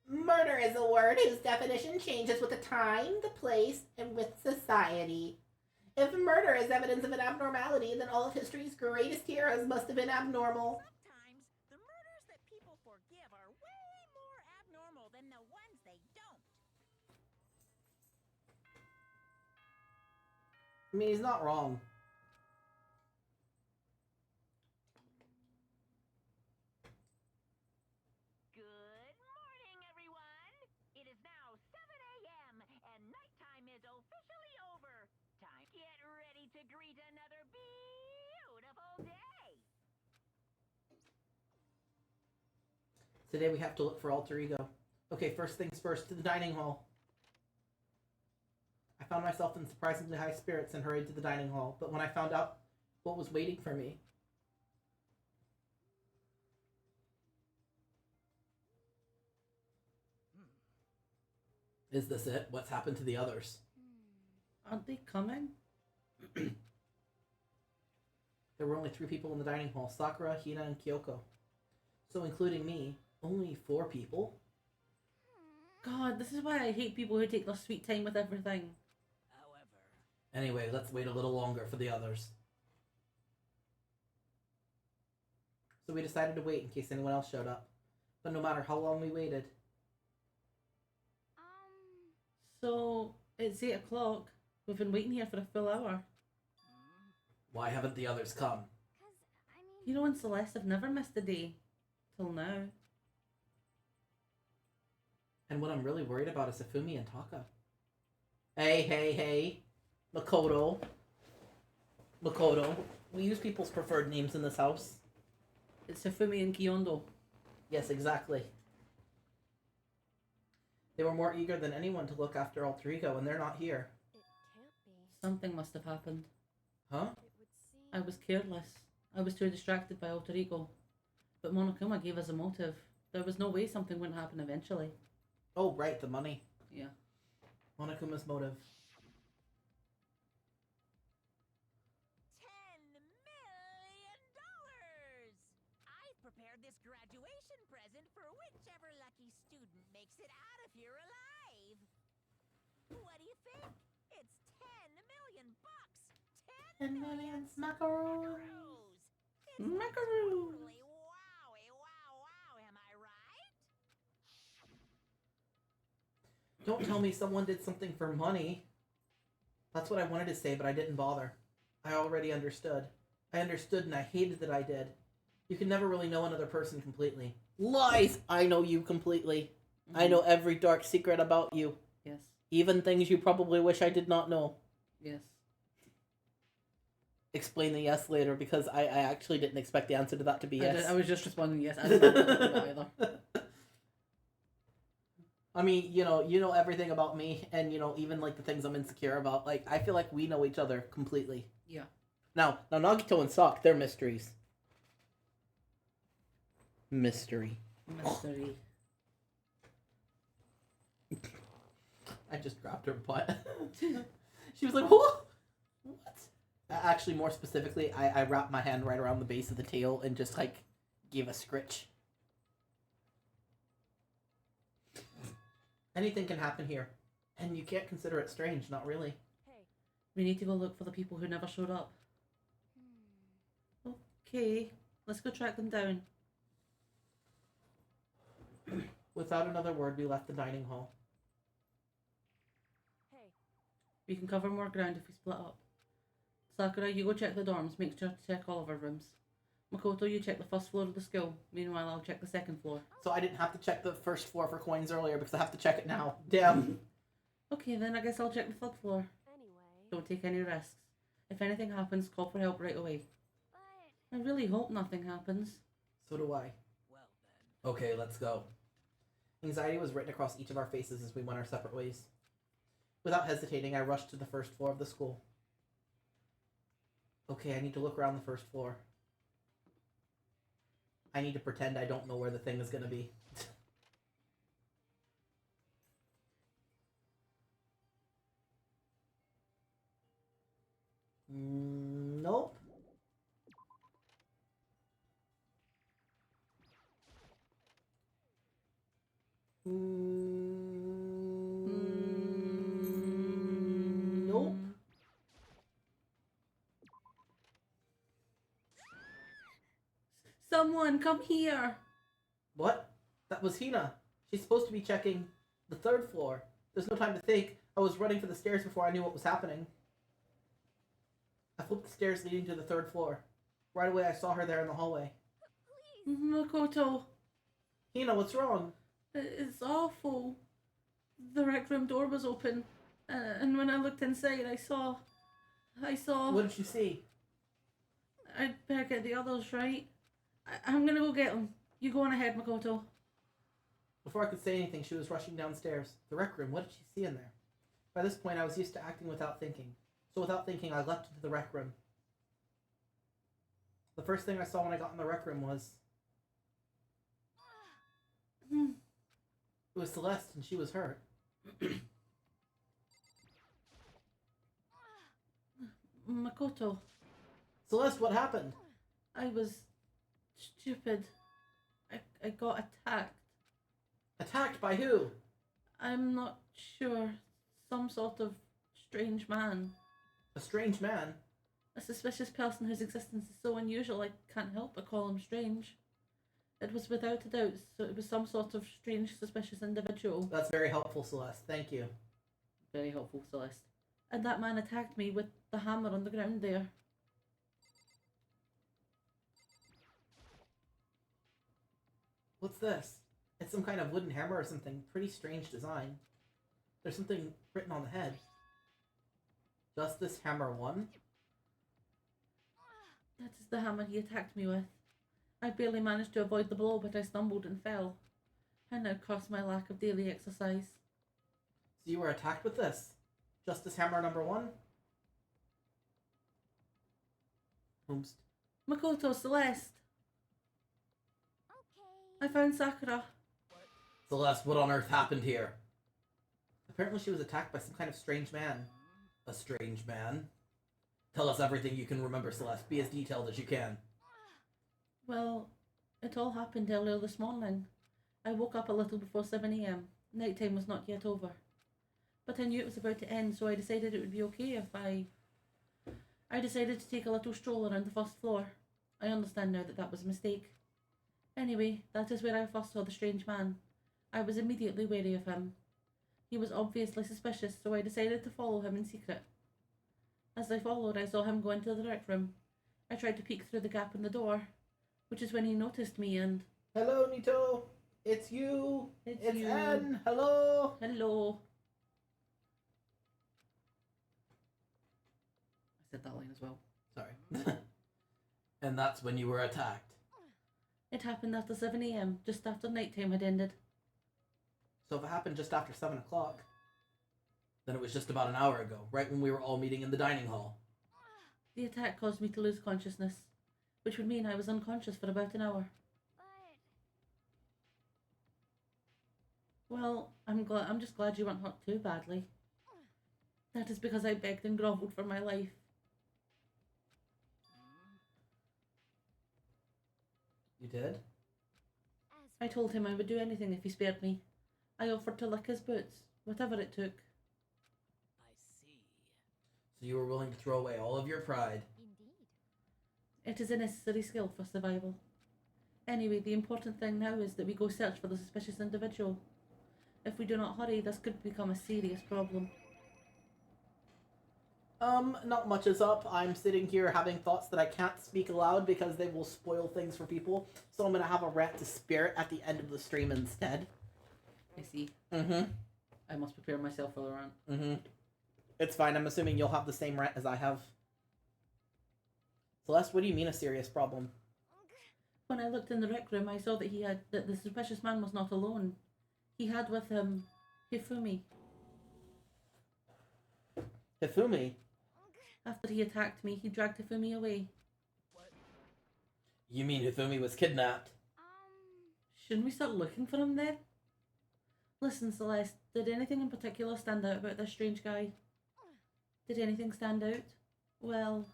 Murder is a word whose definition changes with the time, the place, and with society. If murder is evidence of an abnormality, then all of history's greatest heroes must have been abnormal. Sometimes the murders that people forgive are way more abnormal than the ones they don't. I mean, he's not wrong. to greet another beautiful day. Today we have to look for alter ego. Okay, first things first, to the dining hall. I found myself in surprisingly high spirits and hurried to the dining hall, but when I found out what was waiting for me, is this it? What's happened to the others? Aren't they coming? There were only 3 people in the dining hall, Sakura, Hina, and Kyoko. So including me, only 4 people? God, this is why I hate people who take their sweet time with everything. However, Anyway, let's wait a little longer for the others. So we decided to wait in case anyone else showed up. But no matter how long we waited, So, it's 8 o'clock. We've been waiting here for a full hour. why haven't the others come? Hiro and Celeste have never missed a day. Till now. And what I'm really worried about is Ifumi and Taka. Hey. Makoto. We use people's preferred names in this house. It's Hifumi and Kyondo. Yes, exactly. They were more eager than anyone to look after alter ego, and they're not here. It can't be. Something must have happened. Huh? It would seem. I was careless. I was too distracted by alter ego. But Monokuma gave us a motive. There was no way something wouldn't happen eventually. Oh, right, the money. Yeah. Monokuma's motive. $10 million! I've prepared this graduation present for whichever lucky student makes it out of here alive. What do you think? It's $10 million bucks. 10 million smackaroos. It's Smackaroo. totally wowie, wow, am I right? Don't tell me someone did something for money. That's what I wanted to say, but I didn't bother. I already understood. I understood and I hated that I did. You can never really know another person completely. Lies! I know you completely. I know every dark secret about you. Yes. Even things you probably wish I did not know. Yes. Explain the yes later, because I actually didn't expect the answer to that to be yes. I was just responding yes. I didn't know that either. I mean, you know everything about me, and even like the things I'm insecure about. Like, I feel like we know each other completely. Yeah. Now Nagito and Sok, they're mysteries. Mystery. Mystery. I just grabbed her butt. She was like, what? Actually, more specifically, I wrapped my hand right around the base of the tail and just, like, gave a scritch. Anything can happen here. And you can't consider it strange, not really. Hey. We need to go look for the people who never showed up. Okay. Let's go track them down. Without another word, we left the dining hall. Hey. We can cover more ground if we split up. Sakura, you go check the dorms. Make sure to check all of our rooms. Makoto, you check the first floor of the school. Meanwhile, I'll check the second floor. So I didn't have to check the first floor for coins earlier because I have to check it now. Damn. Okay, then I guess I'll check the third floor. Anyway. Don't take any risks. If anything happens, call for help right away. But. I really hope nothing happens. So do I. well then. Okay, let's go. Anxiety was written across each of our faces as we went our separate ways. Without hesitating, I rushed to the first floor of the school. Okay, I need to look around the first floor. I need to pretend I don't know where the thing is gonna be. Nope. Nope. Someone, come here! What? That was Hina. She's supposed to be checking the third floor. There's no time to think. I was running for the stairs before I knew what was happening. I flipped the stairs leading to the third floor. Right away, I saw her there in the hallway. Makoto, Hina, what's wrong? it's awful. The rec room door was open, and when I looked inside, I saw I saw... What did you see? I'd better get the others right. I'm gonna go get them. You go on ahead, Makoto. Before I could say anything, she was rushing downstairs. The rec room, what did she see in there? By this point, I was used to acting without thinking. So without thinking, I leapt into the rec room. The first thing I saw when I got in the rec room was... It was Celeste, and she was hurt. Makoto, Celeste, what happened? I was stupid. I got attacked. Attacked by who? I'm not sure. Some sort of strange man. A strange man? A suspicious person whose existence is so unusual I can't help but call him strange. It was without a doubt, so it was some sort of strange, suspicious individual. That's very helpful, Celeste. Thank you. Very helpful, Celeste. And that man attacked me with the hammer on the ground there. What's this? It's some kind of wooden hammer or something. Pretty strange design. There's something written on the head. Justice Hammer 1? That is the hammer he attacked me with. I barely managed to avoid the blow, but I stumbled and fell. I now curse my lack of daily exercise. So you were attacked with this? Justice Hammer number 1? Whomst. Makoto, Celeste! Okay. I found Sakura. Celeste, what on earth happened here? Apparently she was attacked by some kind of strange man. A strange man? Tell us everything you can remember, Celeste. Be as detailed as you can. Well, it all happened earlier this morning. I woke up a little before 7 a.m. Nighttime was not yet over. But I knew it was about to end, so I decided it would be okay if I decided to take a little stroll around the first floor. I understand now that that was a mistake. Anyway, that is where I first saw the strange man. I was immediately wary of him. He was obviously suspicious, so I decided to follow him in secret. As I followed, I saw him go into the rec room. I tried to peek through the gap in the door, which is when he noticed me and... Hello, Nito. It's you. It's you. Anne. Hello. Hello. I said that line as well. Sorry. And that's when you were attacked. It happened after 7 a.m., just after nighttime had ended. So if it happened just after 7 o'clock, then it was just about an hour ago, right when we were all meeting in the dining hall. The attack caused me to lose consciousness, which would mean I was unconscious for about an hour. But Well, I'm just glad you weren't hurt too badly. That is because I begged and grovelled for my life. You did? as I told him I would do anything if he spared me. I offered to lick his boots, whatever it took. I see. So you were willing to throw away all of your pride. indeed. It is a necessary skill for survival. Anyway, the important thing now is that we go search for the suspicious individual. If we do not hurry, this could become a serious problem. Not much is up. I'm sitting here having thoughts that I can't speak aloud because they will spoil things for people. So I'm gonna have a rant to Spirit at the end of the stream instead. I see. Mm-hmm. I must prepare myself for the rant. Mm-hmm. It's fine. I'm assuming you'll have the same rant as I have. Celeste, what do you mean a serious problem? When I looked in the rec room, I saw that the suspicious man was not alone. He had with him Hifumi. Hifumi? After he attacked me, he dragged Hifumi away. You mean Hifumi was kidnapped? Shouldn't we start looking for him then? Listen, Celeste, did anything in particular stand out about this strange guy? Did anything stand out? Well,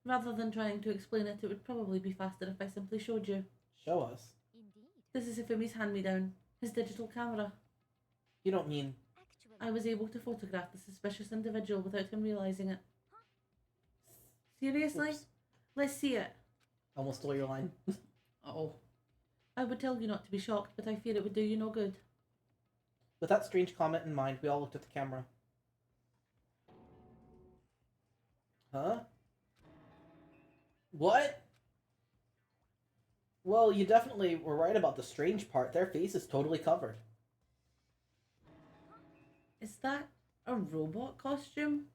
rather than trying to explain it, it would probably be faster if I simply showed you. Show us. Indeed. This is Hifumi's hand-me-down, his digital camera. You don't mean... Actually. I was able to photograph the suspicious individual without him realizing it. Seriously? Oops. Let's see it. Almost stole your line. Uh-oh. I would tell you not to be shocked, but I fear it would do you no good. With that strange comment in mind, we all looked at the camera. Huh? What? Well, you definitely were right about the strange part. Their face is totally covered. Is that a robot costume?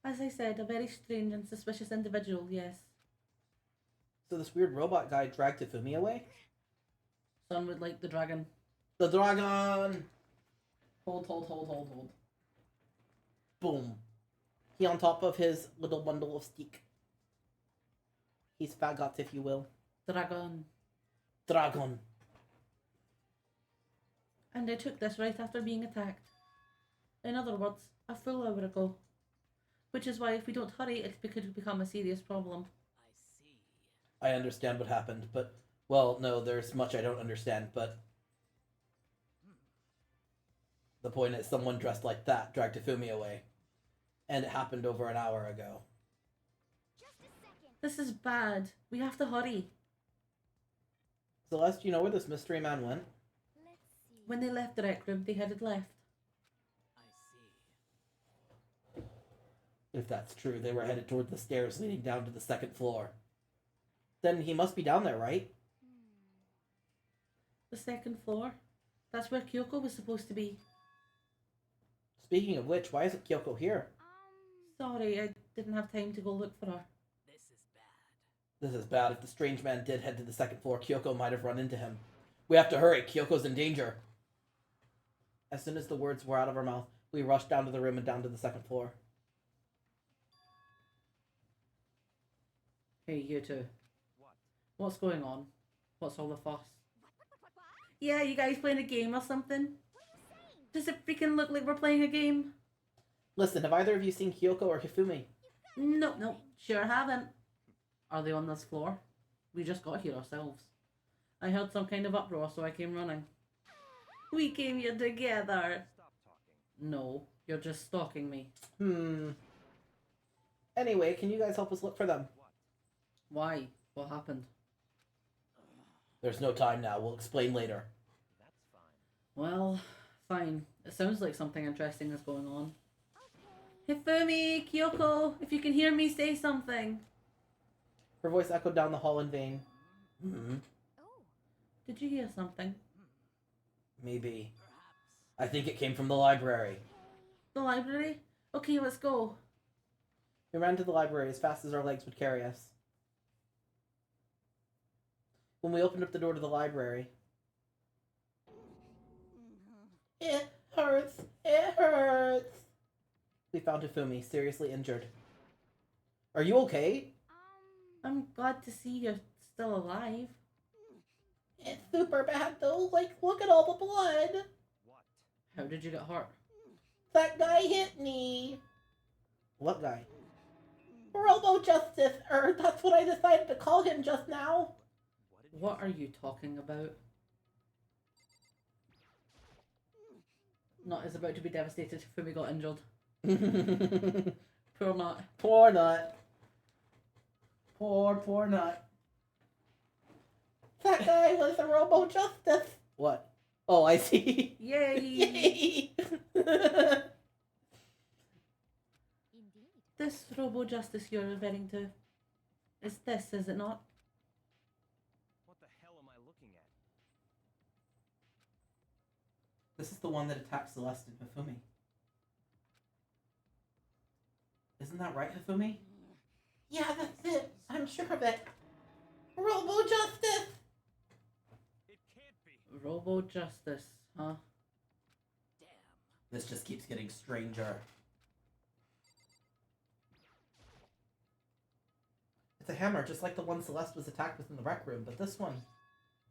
As I said, a very strange and suspicious individual, yes. So this weird robot guy dragged Hifumi away? Son would like the dragon. The dragon! Hold. Boom. He on top of his little bundle of steak. He's fagot, if you will. Dragon. Dragon. And I took this right after being attacked. In other words, a full hour ago. Which is why if we don't hurry, it could become a serious problem. I see. I understand what happened, but... Well, no, there's much I don't understand, but... The point is, someone dressed like that dragged Hifumi away. And it happened over an hour ago. Just a second. This is bad. We have to hurry. Celeste, you know where this mystery man went? Let's see. When they left the rec room, they headed left. I see. If that's true, they were headed toward the stairs leading down to the second floor. Then he must be down there, right? The second floor? That's where Kyoko was supposed to be. Speaking of which, why isn't Kyoko here? Sorry, I didn't have time to go look for her. This is bad. This is bad. If the strange man did head to the second floor, Kyoko might have run into him. We have to hurry. Kyoko's in danger. As soon as the words were out of her mouth, we rushed down to the room and down to the second floor. Hey, you two. What? What's going on? What's all the fuss? Yeah, you guys playing a game or something? Does it freaking look like we're playing a game? Listen, have either of you seen Kyoko or Hifumi? No, sure haven't. Are they on this floor? We just got here ourselves. I heard some kind of uproar, so I came running. We came here together. Stop talking. No, you're just stalking me. Anyway, can you guys help us look for them? Why? What happened? There's no time now. We'll explain later. That's fine. Well, fine. It sounds like something interesting is going on. Hifumi, Kyoko, if you can hear me, say something. Her voice echoed down the hall in vain. Hmm. Oh, Did you hear something? Maybe. Perhaps. I think it came from the library. The library? Okay, let's go. We ran to the library as fast as our legs would carry us. When we opened up the door to the library... It hurts. It hurts. We found Hifumi, seriously injured. Are you okay? I'm glad to see you're still alive. It's super bad though. Like, look at all the blood. What? How did you get hurt? That guy hit me. What guy? Robo Justice, or that's what I decided to call him just now. What did What are you talking about? Nut is about to be devastated if Hifumi got injured. Poor Nut. Poor Nut. Poor Nut. That guy was a Robo Justice. What? Oh, I see. Yay! Yay! indeed. This Robo Justice you're referring to is this, is it not? What the hell am I looking at? This is the one that attacked Celeste and Hifumi. Isn't that right, Hifumi? Yeah, that's it. I'm sure of it. Robo Justice. It can't be. Robo Justice, huh? Damn. This just keeps getting stranger. It's a hammer, just like the one Celeste was attacked with in the rec room, but this one,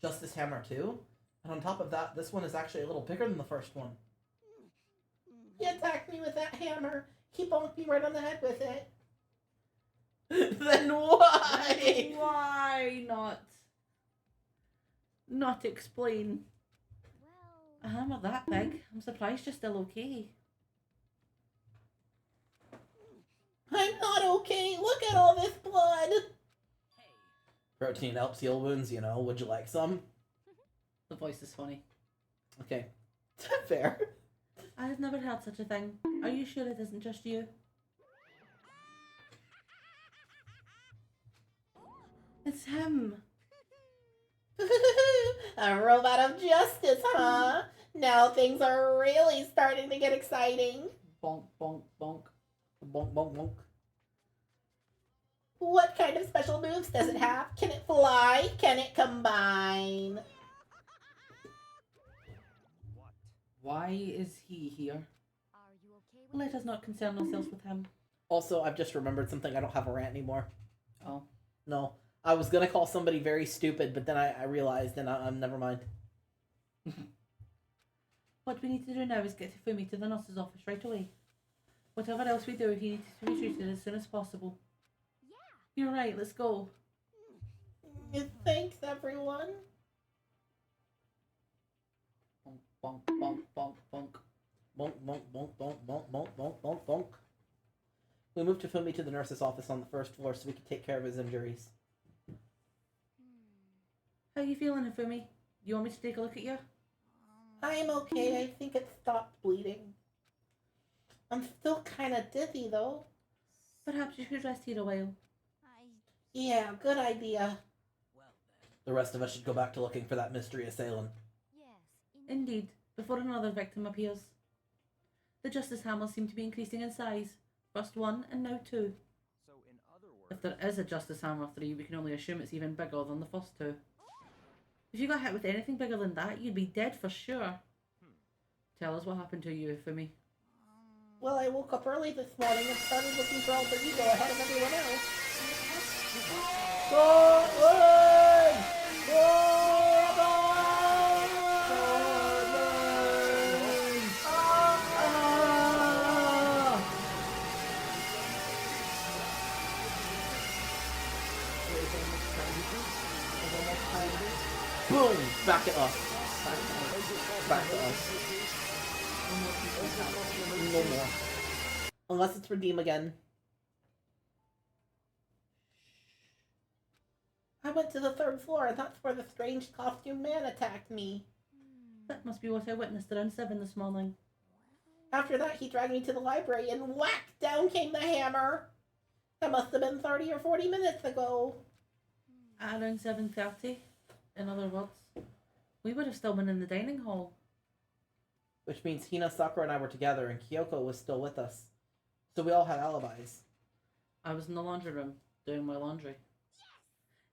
Justice Hammer too? And on top of that, this one is actually a little bigger than the first one. He attacked me with that hammer. He bonked me right on the head with it. Then why? Why not? Not explain. Well, A hammer that big? I'm surprised you're still okay. I'm not okay. Look at all this blood. Hey. Protein helps heal wounds, you know. Would you like some? The voice is funny. Okay. Fair. I've never heard such a thing. Are you sure it isn't just you? It's him. A robot of justice, huh? Now things are really starting to get exciting. Bonk, bonk, bonk. Bonk, bonk, bonk. What kind of special moves does it have? Can it fly? Can it combine? What? Why is he here? Are you okay with Let us not concern ourselves with him. Also, I've just remembered something. I don't have a rant anymore. Oh. No. I was gonna call somebody very stupid, but then I realized, and I'm never mind. What we need to do now is get Hifumi to the nurse's office right away. Whatever else we do, he needs to be treated as soon as possible. Yeah. You're right, let's go. Thanks, everyone. Bonk, bonk, bonk, bonk, bonk. Bonk, bonk, bonk, bonk, bonk, bonk, bonk, bonk, bonk. We moved Fumi to the nurse's office on the first floor so we could take care of his injuries. How you feeling, Hifumi? You want me to take a look at you? I'm okay. I think it stopped bleeding. I'm still kind of dizzy, though. Perhaps you should rest here a while. Yeah, good idea. Well then. The rest of us should go back to looking for that mystery assailant. Yes. Indeed, before another victim appears. The justice hammers seem to be increasing in size. First one, and now two. So in other words, If there is a Justice Hammer 3, we can only assume it's even bigger than the first two. If you got hit with anything bigger than that, you'd be dead for sure. Tell us what happened to you, Fumi. Well, I woke up early this morning and started looking for alter ego ahead of everyone else. Forward! Boom! Back at us. Back to us. No more. Unless it's redeem again. I went to the third floor, and that's where the strange costume man attacked me. That must be what I witnessed around 7 this morning. After that, he dragged me to the library, and whack! Down came the hammer. That must have been 30 or 40 minutes ago. Around 7:30, in other words. We would have still been in the dining hall. Which means Hina, Sakura, and I were together, and Kyoko was still with us. So we all had alibis. I was in the laundry room, doing my laundry.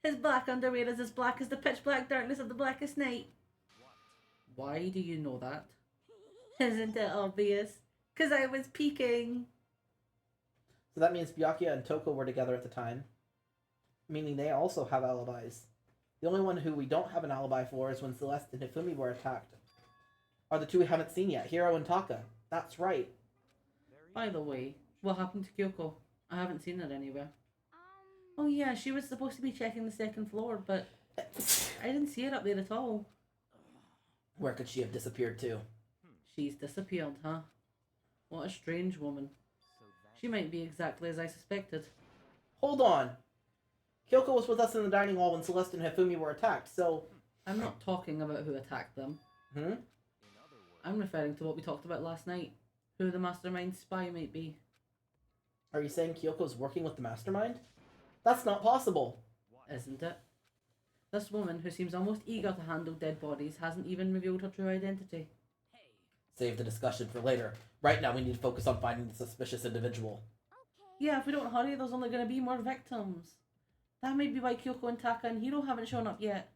His black underwear is as black as the pitch black darkness of the blackest night. Why do you know that? Isn't it obvious? 'Cause I was peeking. So that means Byakuya and Toko were together at the time. Meaning they also have alibis. The only one who we don't have an alibi for is when Celeste and Hifumi were attacked. Are the two we haven't seen yet, Hiro and Taka. That's right. By the way, what happened to Kyoko? I haven't seen her anywhere. Oh yeah, she was supposed to be checking the second floor, but I didn't see her up there at all. Where could she have disappeared to? She's disappeared, huh? What a strange woman. so that She might be exactly as I suspected. Hold on. Kyoko was with us in the dining hall when Celeste and Hifumi were attacked, so... I'm not talking about who attacked them. Hmm? in other words, I'm referring to what we talked about last night. Who the mastermind spy might be. Are you saying Kyoko's working with the mastermind? That's not possible. Isn't it? This woman, who seems almost eager to handle dead bodies, hasn't even revealed her true identity. Hey. Save the discussion for later. Right now we need to focus on finding the suspicious individual. Okay. Yeah, if we don't hurry, there's only going to be more victims. That might be why Kyoko and Taka and Hiro haven't shown up yet.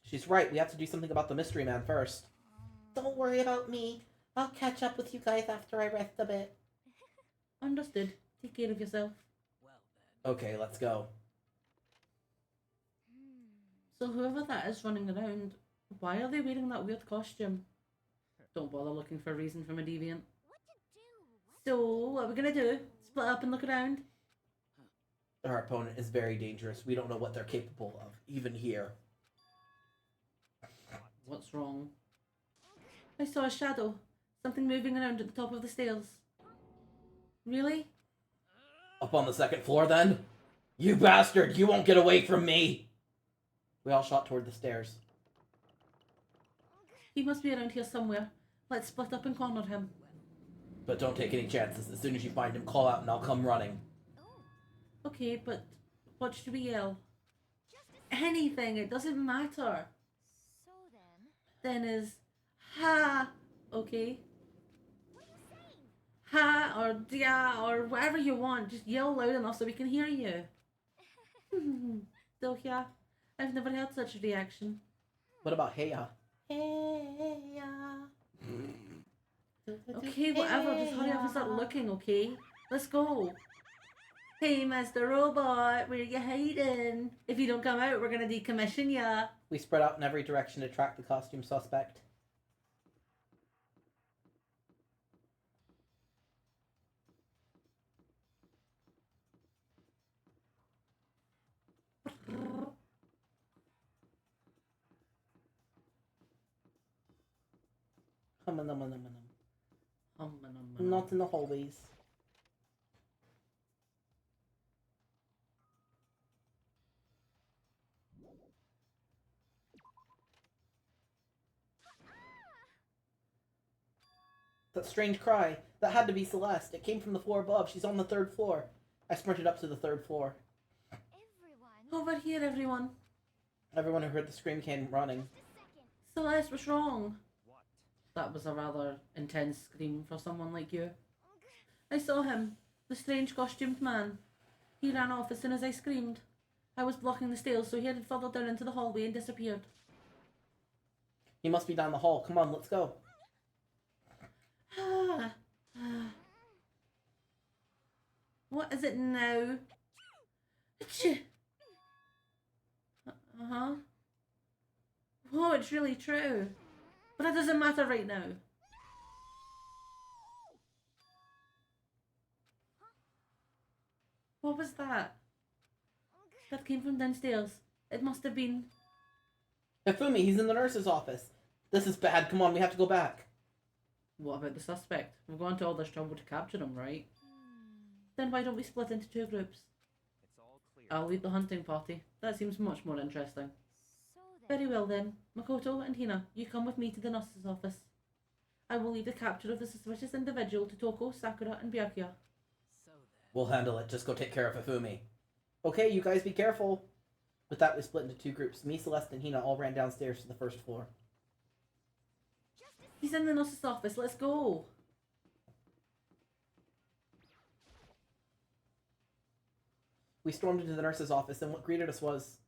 She's right, we have to do something about the mystery man first. Don't worry about me. I'll catch up with you guys after I rest a bit. Understood. Take care of yourself. Well then. Okay, let's go. So whoever that is running around, why are they wearing that weird costume? Don't bother looking for a reason from a deviant. What to do? So, what are we gonna do? Split up and look around? Our opponent is very dangerous. We don't know what they're capable of, even here. What's wrong? I saw a shadow. Something moving around at the top of the stairs. Really? Up on the second floor, then? You bastard! You won't get away from me! We all shot toward the stairs. He must be around here somewhere. Let's split up and corner him. But don't take any chances. As soon as you find him, call out and I'll come running. Okay, but what should we yell? Anything, it doesn't matter. So then, Then is ha, okay? what are you saying? Ha or dia or whatever you want. Just yell loud enough so we can hear you. Still here? I've never heard such a reaction. What about Heya? Heya. Okay, whatever. Just hurry up and start looking, okay? Let's go. Hey, Mr. Robot, where you hiding? If you don't come out, we're gonna decommission ya. We spread out in every direction to track the costume suspect. Not in the hallways. That strange cry. That had to be Celeste. It came from the floor above. She's on the 3rd floor. I sprinted up to the 3rd floor. Everyone. Over here, everyone. Everyone who heard the scream came running. Just a second. Celeste, what's wrong? What? That was a rather intense scream for someone like you. I saw him, the strange costumed man. He ran off as soon as I screamed. I was blocking the stairs, so he headed further down into the hallway and disappeared. He must be down the hall. Come on, let's go. What is it now? Achoo. Uh-huh. Oh, it's really true. But that doesn't matter right now. What was that? That came from downstairs. It must have been... Hifumi, he's in the nurse's office. This is bad. Come on, we have to go back. What about the suspect? We've gone to all this trouble to capture him, right? Then why don't we split into 2 groups? It's all clear. I'll lead the hunting party. That seems much more interesting. So then. Very well then. Makoto and Hina, you come with me to the nurse's office. I will leave the capture of the suspicious individual to Toko, Sakura, and Byakuya. So then. We'll handle it. Just go take care of Hifumi. Okay, you guys be careful. With that, we split into 2 groups. Me, Celeste, and Hina all ran downstairs to the 1st floor. He's in the nurse's office. Let's go. We stormed into the nurse's office, and what greeted us was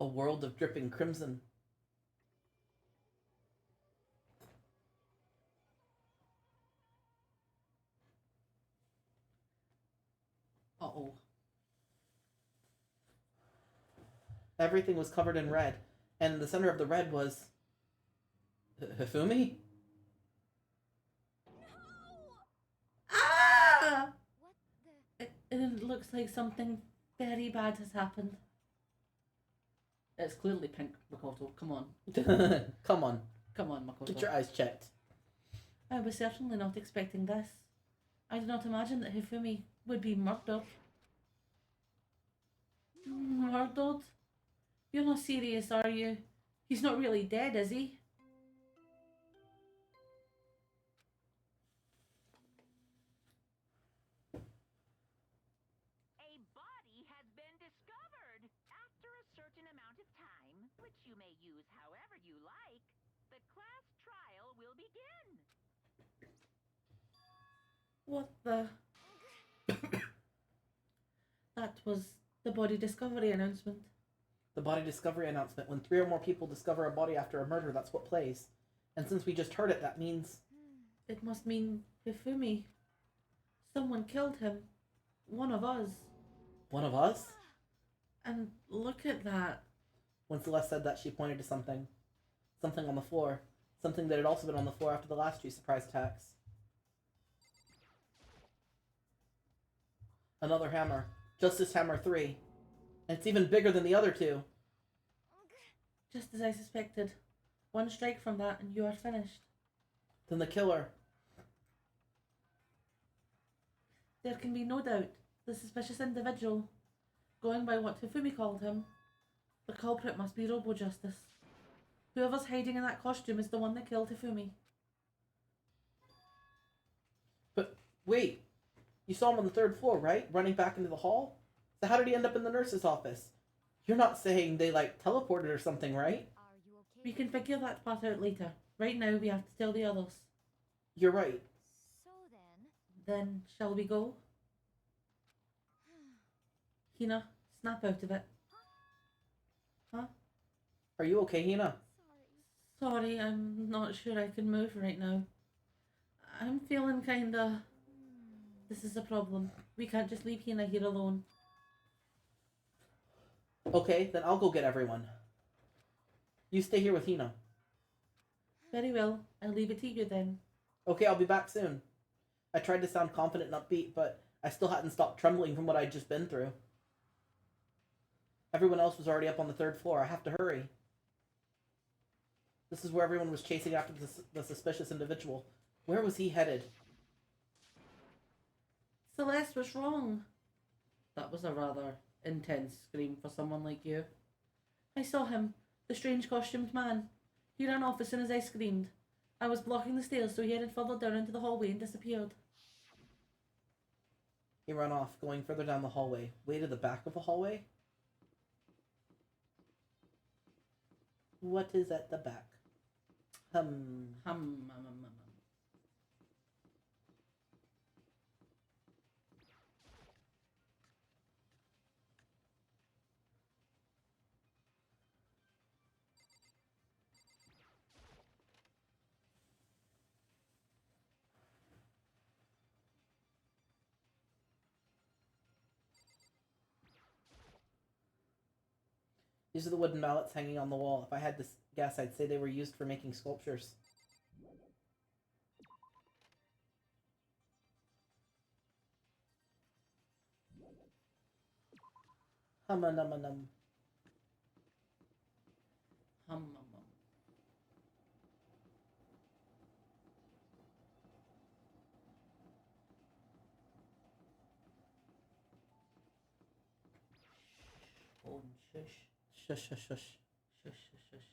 a world of dripping crimson. Uh-oh. Everything was covered in red, and in the center of the red was... Hifumi? Ah! What the? It looks like something very bad has happened. It's clearly pink, Makoto. Come on. Come on, Come on, Makoto. get your eyes checked. I was certainly not expecting this. I did not imagine that Hifumi would be murdered. Murdered? You're not serious, are you? He's not really dead, is he? A body has been discovered. After a certain amount of time, which you may use however you like, the class trial will begin. What the... That was the body discovery announcement. The body discovery announcement. When 3 or more people discover a body after a murder, that's what plays. And since we just heard it, that means... It must mean Hifumi. Someone killed him. One of us. One of us? And look at that. When Celeste said that, she pointed to something. Something on the floor. Something that had also been on the floor after the last 2 surprise attacks. Another hammer. Justice Hammer 3. And it's even bigger than the other 2. Just as I suspected. One strike from that and you are finished. Then the killer. There can be no doubt. The suspicious individual, going by what Hifumi called him, the culprit must be Robo Justice. Whoever's hiding in that costume is the one that killed Hifumi. But wait. You saw him on the 3rd floor, right? Running back into the hall? So how did he end up in the nurse's office? You're not saying they, like, teleported or something, right? Are you okay? We can figure that part out later. Right now we have to tell the others. You're right. So then. Then, shall we go? Hina, snap out of it. Huh? Are you okay, Hina? Sorry, I'm not sure I can move right now. I'm feeling kinda... This is a problem. We can't just leave Hina here alone. Okay, then I'll go get everyone. You stay here with Hina. Very well, I'll leave it to you then. Okay, I'll be back soon. I tried to sound confident and upbeat, but I still hadn't stopped trembling from what I'd just been through. Everyone else was already up on the 3rd floor. I have to hurry. This is where everyone was chasing after the suspicious individual. Where was he headed? Celeste was wrong. That was a rather intense scream for someone like you. I saw him, the strange costumed man. He ran off as soon as I screamed. I was blocking the stairs, so he headed further down into the hallway and disappeared. He ran off, going further down the hallway. Way to the back of the hallway? What is at the back? These are the wooden mallets hanging on the wall. If I had to guess, I'd say they were used for making sculptures. Hum-a-num-a-num. Hum-a-num. Oh, shush. Shush, shush, shush. Shush, shush, shush.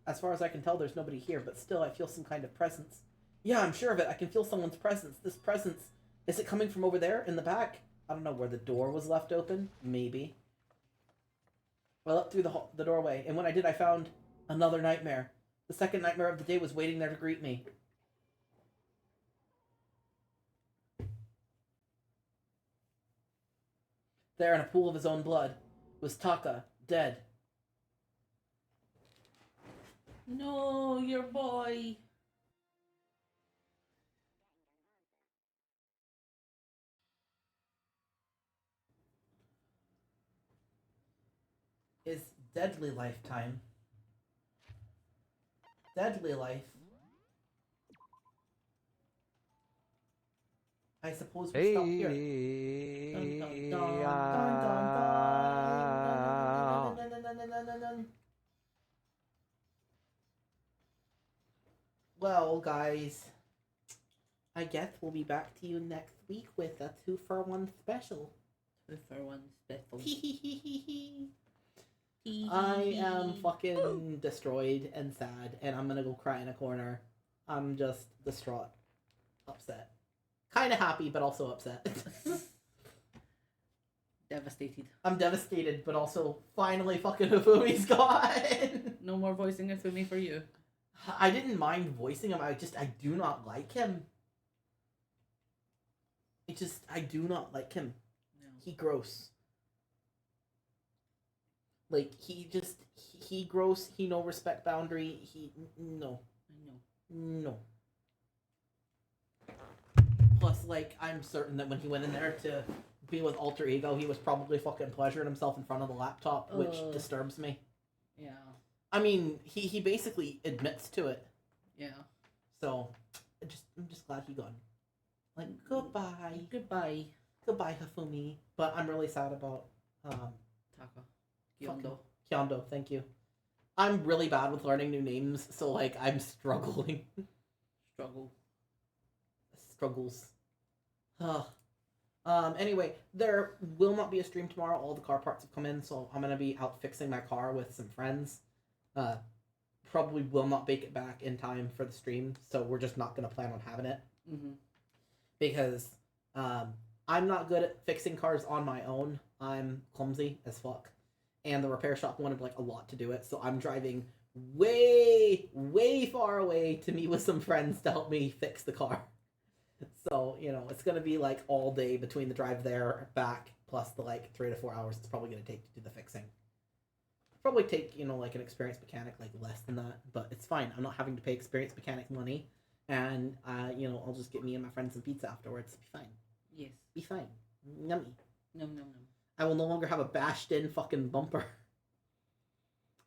As far as I can tell, there's nobody here, but still I feel some kind of presence. Yeah, I'm sure of it. I can feel someone's presence. This presence, is it coming from over there in the back? I don't know, where the door was left open? Maybe. I looked through the doorway, and when I did, I found another nightmare. The second nightmare of the day was waiting there to greet me. There in a pool of his own blood was Taka, dead. No, your boy. Is deadly lifetime. Deadly life. I suppose we stop here. Dun, dun, dun, dun, dun, dun, dun, dun, dun, dun, dun, dun, dun. Well, guys, I guess we'll be back to you next week with a 2-for-1 special. 2-for-1 special. I am fucking destroyed and sad, and I'm gonna go cry in a corner. I'm just distraught. Upset. Kinda happy, but also upset. Devastated. I'm devastated, but also finally fucking Hifumi's gone. No more voicing Hifumi for you. I didn't mind voicing him, I do not like him. I do not like him. No. He gross. Like, he gross, he no respect boundary, no. No. Plus, like, I'm certain that when he went in there to be with Alter Ego, he was probably fucking pleasuring himself in front of the laptop, which disturbs me. Yeah. I mean, he basically admits to it. Yeah. So, I'm just glad he gone. Like, goodbye. Goodbye. Goodbye, Hifumi. But I'm really sad about, Taka. Kyondo. Kyondo, thank you. I'm really bad with learning new names, so, like, I'm struggling. Struggles. Ugh. Anyway, there will not be a stream tomorrow. All the car parts have come in, so I'm gonna be out fixing my car with some friends. Probably will not make it back in time for the stream, so we're just not gonna plan on having it. Mm-hmm. Because I'm not good at fixing cars on my own. I'm clumsy as fuck. And the repair shop wanted like a lot to do it, so I'm driving way far away to meet with some friends to help me fix the car. So, you know, it's going to be like all day between the drive there, back, plus the like 3 to 4 hours it's probably going to take to do the fixing. Probably take, you know, like an experienced mechanic, like less than that, but it's fine. I'm not having to pay experienced mechanic money, and, you know, I'll just get me and my friends some pizza afterwards. Be fine. Yes. Be fine. Yummy. Nom nom nom. I will no longer have a bashed in fucking bumper.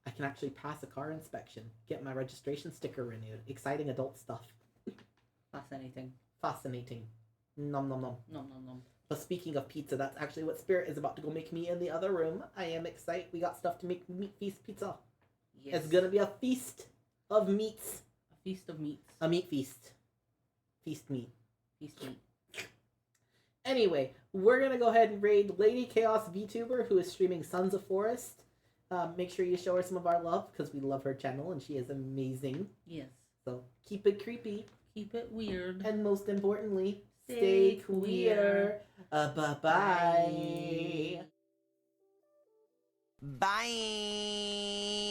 I can actually pass a car inspection, get my registration sticker renewed. Exciting adult stuff. Fascinating. Fascinating. Nom nom nom. Nom nom nom. But speaking of pizza, that's actually what Spirit is about to go make me in the other room. I am excited. We got stuff to make meat feast pizza. Yes. It's gonna be a feast of meats. A feast of meats. A meat feast. Feast meat. Feast meat. Anyway, we're gonna go ahead and raid Lady Chaos VTuber, who is streaming Sons of Forest. Make sure you show her some of our love, because we love her channel and she is amazing. Yes. So keep it creepy. Keep it weird. And most importantly, Stay stay queer. Bye-bye. Bye.